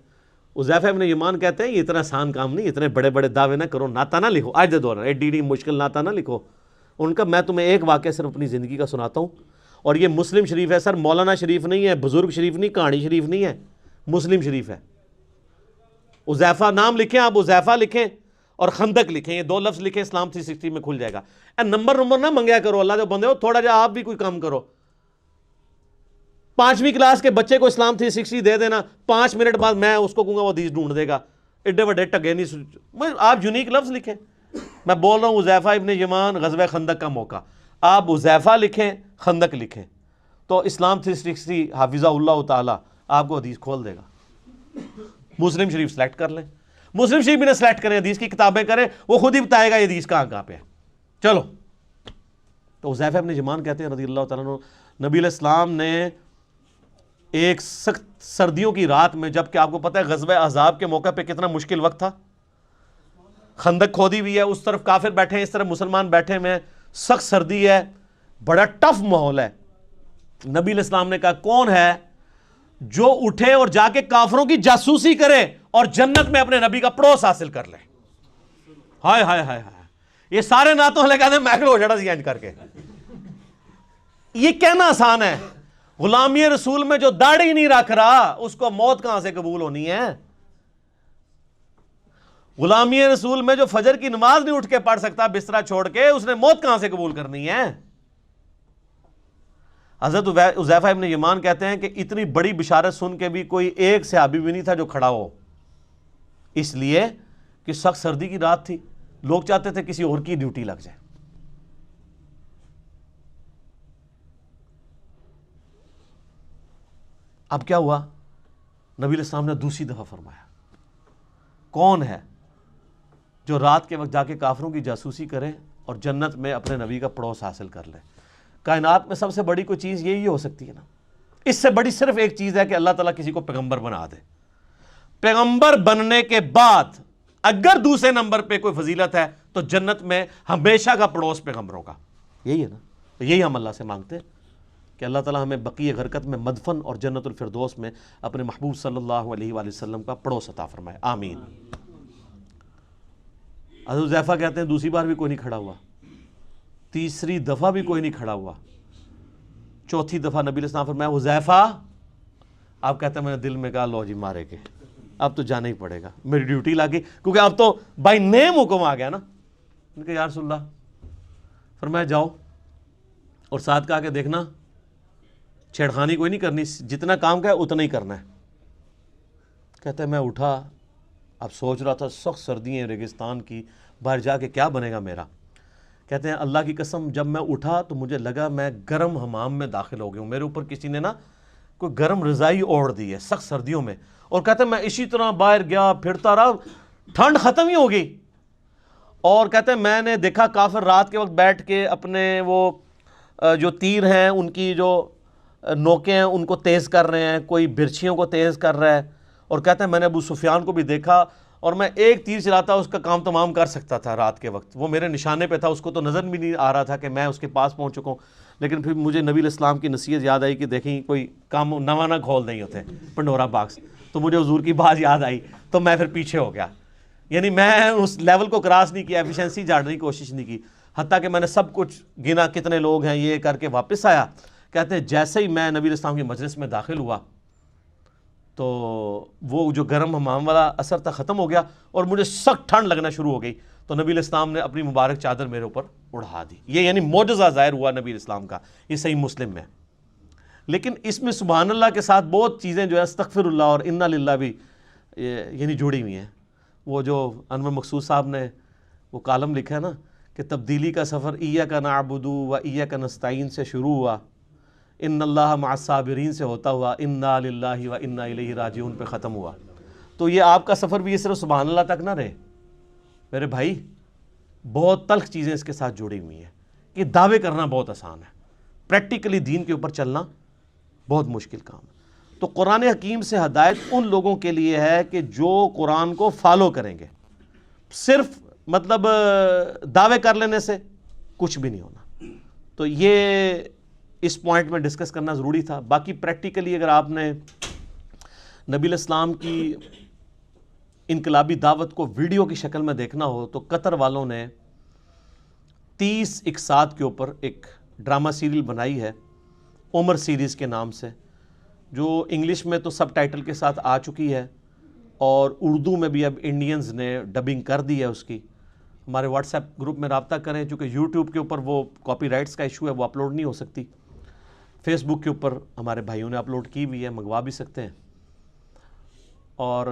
حذیفہ ابن یمان کہتے ہیں یہ اتنا آسان کام نہیں، اتنے بڑے بڑے دعوے نہ کرو، نعتہ نہ لکھو، آج دے دور ایڈی مشکل نعتہ نہ لکھو۔ ان کا میں تمہیں ایک واقعہ صرف اپنی زندگی کا سناتا ہوں، اور یہ مسلم شریف ہے، سر مولانا شریف نہیں ہے، بزرگ شریف نہیں، کہانی شریف نہیں ہے، مسلم شریف ہے۔ حذیفہ نام لکھیں، آپ حذیفہ لکھیں اور خندق لکھیں، یہ دو لفظ لکھیں، اسلام 360 میں کھل جائے گا۔ نمبر نہ منگیا کرو، اللہ جو بندے ہو تھوڑا جا آپ بھی کوئی کام کرو۔ 5ویں کلاس کے بچے کو اسلام 360 دے دینا، 5 منٹ بعد میں اس کو کہوں گا وہ حدیث ڈھونڈ دے گا، ایڈے بڑے ٹگے نہیں۔ آپ یونیک لفظ لکھیں، میں بول رہا ہوں حذیفہ ابن یمان غزوہ خندق کا موقع، آپ حذیفہ لکھیں، خندق لکھیں، تو اسلام 360 حافظہ اللہ تعالی آپ کو حدیث کھول دے گا۔ مسلم شریف سلیکٹ کر لیں، مسلم شریف بھی نہ سلیکٹ کریں، حدیث کی کتابیں کریں، وہ خود ہی بتائے گا یہ حدیث کہاں پہ ہے۔ چلو، تو حذیفہ ابن یمان کہتے ہیں رضی اللہ تعالیٰ عنہ، نبی علیہ السلام نے ایک سخت سردیوں کی رات میں، جب کہ آپ کو پتہ ہے غزوہ احزاب کے موقع پہ کتنا مشکل وقت تھا، خندق کھودی ہوئی ہے، اس طرف کافر بیٹھے ہیں، اس طرف مسلمان بیٹھے ہوئے ہیں، سخت سردی ہے، بڑا ٹف ماحول ہے۔ نبی علیہ السلام نے کہا کون ہے جو اٹھے اور جا کے کافروں کی جاسوسی کرے اور جنت میں اپنے نبی کا پڑوس حاصل کر لے. ہائے ہائے ہائے ہائے, یہ سارے نعتوں والے کہتے ہیں میکل ہو جڑا سی انج کر کے. یہ کہنا آسان ہے, غلامی رسول میں جو داڑھی نہیں رکھ رہا اس کو موت کہاں سے قبول ہونی ہے؟ غلامی رسول میں جو فجر کی نماز نہیں اٹھ کے پڑھ سکتا بسترا چھوڑ کے, اس نے موت کہاں سے قبول کرنی ہے؟ حضرت حذیفہ ابن یمان کہتے ہیں کہ اتنی بڑی بشارت سن کے بھی کوئی ایک صحابی بھی نہیں تھا جو کھڑا ہو, اس لیے کہ سخت سردی کی رات تھی, لوگ چاہتے تھے کسی اور کی ڈیوٹی لگ جائے. اب کیا ہوا؟ نبی علیہ السلام نے دوسری دفعہ فرمایا, کون ہے جو رات کے وقت جا کے کافروں کی جاسوسی کرے اور جنت میں اپنے نبی کا پڑوس حاصل کر لے؟ کائنات میں سب سے بڑی کوئی چیز یہی ہو سکتی ہے نا. اس سے بڑی صرف ایک چیز ہے کہ اللہ تعالیٰ کسی کو پیغمبر بنا دے. پیغمبر بننے کے بعد اگر دوسرے نمبر پہ کوئی فضیلت ہے تو جنت میں ہمیشہ کا پڑوس پیغمبروں کا. یہی ہے نا, تو یہی ہم اللہ سے مانگتے ہیں کہ اللہ تعالیٰ ہمیں بقیہ غرقت میں مدفن اور جنت الفردوس میں اپنے محبوب صلی اللہ علیہ وآلہ وسلم کا پڑوس عطا فرمائے, آمین. حضرت حذیفہ کہتے ہیں دوسری بار بھی کوئی نہیں کھڑا ہوا, تیسری دفعہ بھی کوئی نہیں کھڑا ہوا, چوتھی دفعہ نبی علیہ السلام فرمایا حذیفہ, آپ کہتے ہیں میں نے دل میں کہا لو جی مارے کے, اب تو جانا ہی پڑے گا, میری ڈیوٹی لگی, کیونکہ اب تو بائی نیم حکم آ گیا نا. ان کے یا رسول اللہ, فرمایا جاؤ اور ساتھ کہا کہ دیکھنا چھیڑخانی کوئی نہیں کرنی, جتنا کام کا ہے اتنا ہی کرنا ہے. کہتا ہے میں اٹھا, اب سوچ رہا تھا سخت سردی ہیں ریگستان کی, باہر جا کے کیا بنے گا میرا. کہتے ہیں اللہ کی قسم جب میں اٹھا تو مجھے لگا میں گرم حمام میں داخل ہو گیا ہوں, میرے اوپر کسی نے نا کوئی گرم رضائی اوڑھ دی ہے سخت سردیوں میں. اور کہتے ہیں میں اسی طرح باہر گیا پھرتا رہا, ٹھنڈ ختم ہی ہو گئی. اور کہتے ہیں میں نے دیکھا کافر رات کے وقت بیٹھ کے اپنے وہ جو تیر ہیں ان کی جو نوکیں ہیں ان کو تیز کر رہے ہیں, کوئی برچھیوں کو تیز کر رہا ہے. اور کہتے ہیں میں نے ابو سفیان کو بھی دیکھا, اور میں ایک تیر چلاتا اس کا کام تمام کر سکتا تھا رات کے وقت, وہ میرے نشانے پہ تھا, اس کو تو نظر بھی نہیں آ رہا تھا کہ میں اس کے پاس پہنچ چکا ہوں. لیکن پھر مجھے نبی علیہ السلام کی نصیحت یاد آئی کہ دیکھیں کوئی کام نواں نہ کھول نہیں ہوتے پنڈورا باکس, تو مجھے حضور کی بات یاد آئی تو میں پھر پیچھے ہو گیا. یعنی میں اس لیول کو کراس نہیں کیا, ایفیشنسی جھاڑنے کی کوشش نہیں کی, حتیٰ کہ میں نے سب کچھ گنا کتنے لوگ ہیں یہ کر کے واپس آیا. کہتے ہیں جیسے ہی میں نبی علیہ السلام کی مجلس میں داخل ہوا تو وہ جو گرم حمام والا اثر تھا ختم ہو گیا اور مجھے سخت ٹھنڈ لگنا شروع ہو گئی. تو نبی علیہ السلام نے اپنی مبارک چادر میرے اوپر اڑا دی. یہ یعنی معجزہ ظاہر ہوا نبی علیہ السلام کا, یہ صحیح مسلم میں. لیکن اس میں سبحان اللہ کے ساتھ بہت چیزیں جو ہے استغفر اللہ اور انا للہ بھی یعنی جڑی ہوئی ہیں. وہ جو انور مقصود صاحب نے وہ کالم لکھا ہے نا کہ تبدیلی کا سفر ایاک نعبد و ایاک نستعین سے شروع ہوا, ان اللہ مع الصابرین سے ہوتا ہوا انا للہ و انا الیہ راجعون پہ ختم ہوا. تو یہ آپ کا سفر بھی یہ صرف سبحان اللہ تک نہ رہے میرے بھائی, بہت تلخ چیزیں اس کے ساتھ جڑی ہوئی ہیں. کہ دعوے کرنا بہت آسان ہے, پریکٹیکلی دین کے اوپر چلنا بہت مشکل کام ہے. تو قرآن حکیم سے ہدایت ان لوگوں کے لیے ہے کہ جو قرآن کو فالو کریں گے. صرف مطلب دعوے کر لینے سے کچھ بھی نہیں ہونا. تو یہ اس پوائنٹ میں ڈسکس کرنا ضروری تھا. باقی پریکٹیکلی اگر آپ نے نبی علیہ السلام کی انقلابی دعوت کو ویڈیو کی شکل میں دیکھنا ہو تو قطر والوں نے 30 اقساط کے اوپر ایک ڈرامہ سیریل بنائی ہے عمر سیریز کے نام سے, جو انگلش میں تو سب ٹائٹل کے ساتھ آ چکی ہے اور اردو میں بھی اب انڈینز نے ڈبنگ کر دی ہے اس کی. ہمارے واٹس ایپ گروپ میں رابطہ کریں چونکہ یوٹیوب کے اوپر وہ کاپی رائٹس کا ایشو ہے, وہ اپلوڈ نہیں ہو سکتی. فیس بک کے اوپر ہمارے بھائیوں نے اپلوڈ کی ہوئی ہے, منگوا بھی سکتے ہیں. اور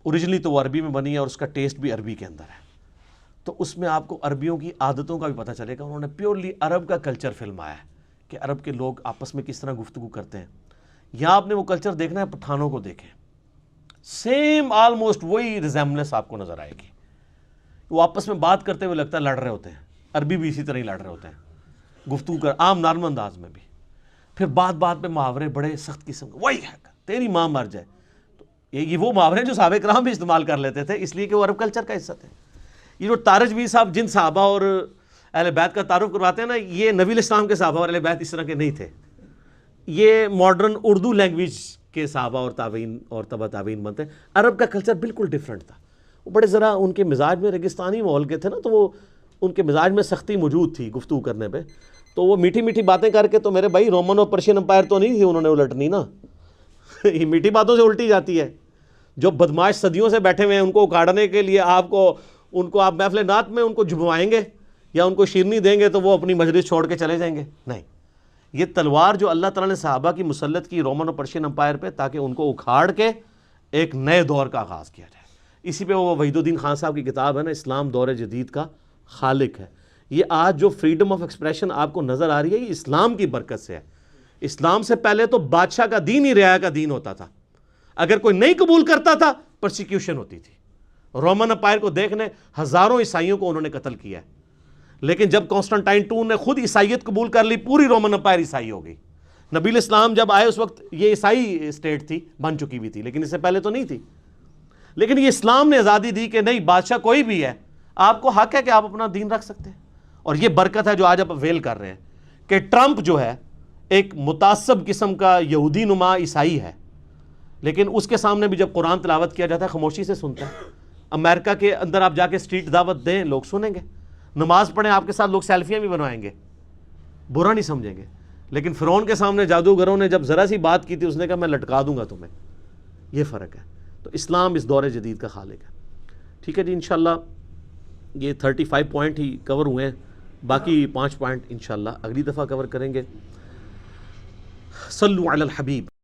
اوریجنلی تو وہ عربی میں بنی ہے اور اس کا ٹیسٹ بھی عربی کے اندر ہے. تو اس میں آپ کو عربیوں کی عادتوں کا بھی پتہ چلے گا. انہوں نے پیورلی عرب کا کلچر فلمایا ہے کہ عرب کے لوگ آپس میں کس طرح گفتگو کرتے ہیں. یہاں آپ نے وہ کلچر دیکھنا ہے, پٹھانوں کو دیکھیں, سیم آلموسٹ وہی ریزیمبلنس آپ کو نظر آئے گی. وہ آپس میں بات کرتے ہوئے لگتا ہے لڑ رہے ہوتے ہیں, عربی بھی اسی طرح ہی لڑ رہے ہوتے ہیں گفتگو کر عام نارمل انداز میں بھی. پھر بات بات پہ محاورے بڑے سخت قسم کے, وہی ہے تیری ماں مر جائے. تو یہ وہ محاورے جو صحابہ کرام بھی استعمال کر لیتے تھے اس لیے کہ وہ عرب کلچر کا حصہ تھے. یہ جو تارجوی صاحب جن صحابہ اور اہل بیت کا تعارف کرواتے ہیں نا, یہ نبی علیہ السلام کے صحابہ اور اہل بیت اس طرح کے نہیں تھے. یہ ماڈرن اردو لینگویج کہ صحابہ اور تابعین اور تبع تابعین بنتے ہیں. عرب کا کلچر بالکل ڈیفرنٹ تھا. وہ بڑے ذرا ان کے مزاج میں ریگستانی ماحول کے تھے نا، تو وہ ان کے مزاج میں سختی موجود تھی گفتگو کرنے پہ. تو وہ میٹھی میٹھی باتیں کر کے، تو میرے بھائی رومن اور پرشین امپائر تو نہیں تھی انہوں نے الٹنی نا. یہ میٹھی باتوں سے الٹی جاتی ہے. جو بدماش صدیوں سے بیٹھے ہوئے ہیں ان کو اکاڑنے کے لیے آپ محفل نعت میں ان کو جھموائیں گے یا ان کو شیرنی دیں گے تو وہ اپنی مجلس چھوڑ کے چلے جائیں گے. نہیں، یہ تلوار جو اللہ تعالیٰ نے صحابہ کی مسلط کی رومن اور پرشین امپائر پہ، تاکہ ان کو اکھاڑ کے ایک نئے دور کا آغاز کیا جائے. اسی پہ وہ وحید الدین خان صاحب کی کتاب ہے نا، اسلام دور جدید کا خالق ہے. یہ آج جو فریڈم آف ایکسپریشن آپ کو نظر آ رہی ہے، یہ اسلام کی برکت سے ہے. اسلام سے پہلے تو بادشاہ کا دین ہی رعایا کا دین ہوتا تھا. اگر کوئی نہیں قبول کرتا تھا پرسیکیوشن ہوتی تھی. رومن امپائر کو دیکھنے ہزاروں عیسائیوں کو انہوں نے قتل کیا ہے. لیکن جب کانسٹنٹائن ٹون نے خود عیسائیت قبول کر لی، پوری رومن امپائر عیسائی ہو گئی. نبی اسلام جب آئے اس وقت یہ عیسائی اسٹیٹ تھی، بن چکی ہوئی تھی، لیکن اس سے پہلے تو نہیں تھی. لیکن یہ اسلام نے آزادی دی کہ نہیں، بادشاہ کوئی بھی ہے، آپ کو حق ہے کہ آپ اپنا دین رکھ سکتے ہیں. اور یہ برکت ہے جو آج آپ ویل کر رہے ہیں کہ ٹرمپ جو ہے ایک متعصب قسم کا یہودی نما عیسائی ہے، لیکن اس کے سامنے بھی جب قرآن تلاوت کیا جاتا ہے خاموشی سے سنتا ہے. امریکہ کے اندر آپ جا کے اسٹریٹ دعوت دیں، لوگ سنیں گے. نماز پڑھیں آپ کے ساتھ، لوگ سیلفیاں بھی بنوائیں گے، برا نہیں سمجھیں گے. لیکن فرعون کے سامنے جادوگروں نے جب ذرا سی بات کی تھی، اس نے کہا میں لٹکا دوں گا تمہیں. یہ فرق ہے. تو اسلام اس دور جدید کا خالق ہے. ٹھیک ہے جی، انشاءاللہ یہ 35 پوائنٹ ہی کور ہوئے ہیں، باقی 5 پوائنٹ انشاءاللہ اگلی دفعہ کور کریں گے. صلو علی الحبیب.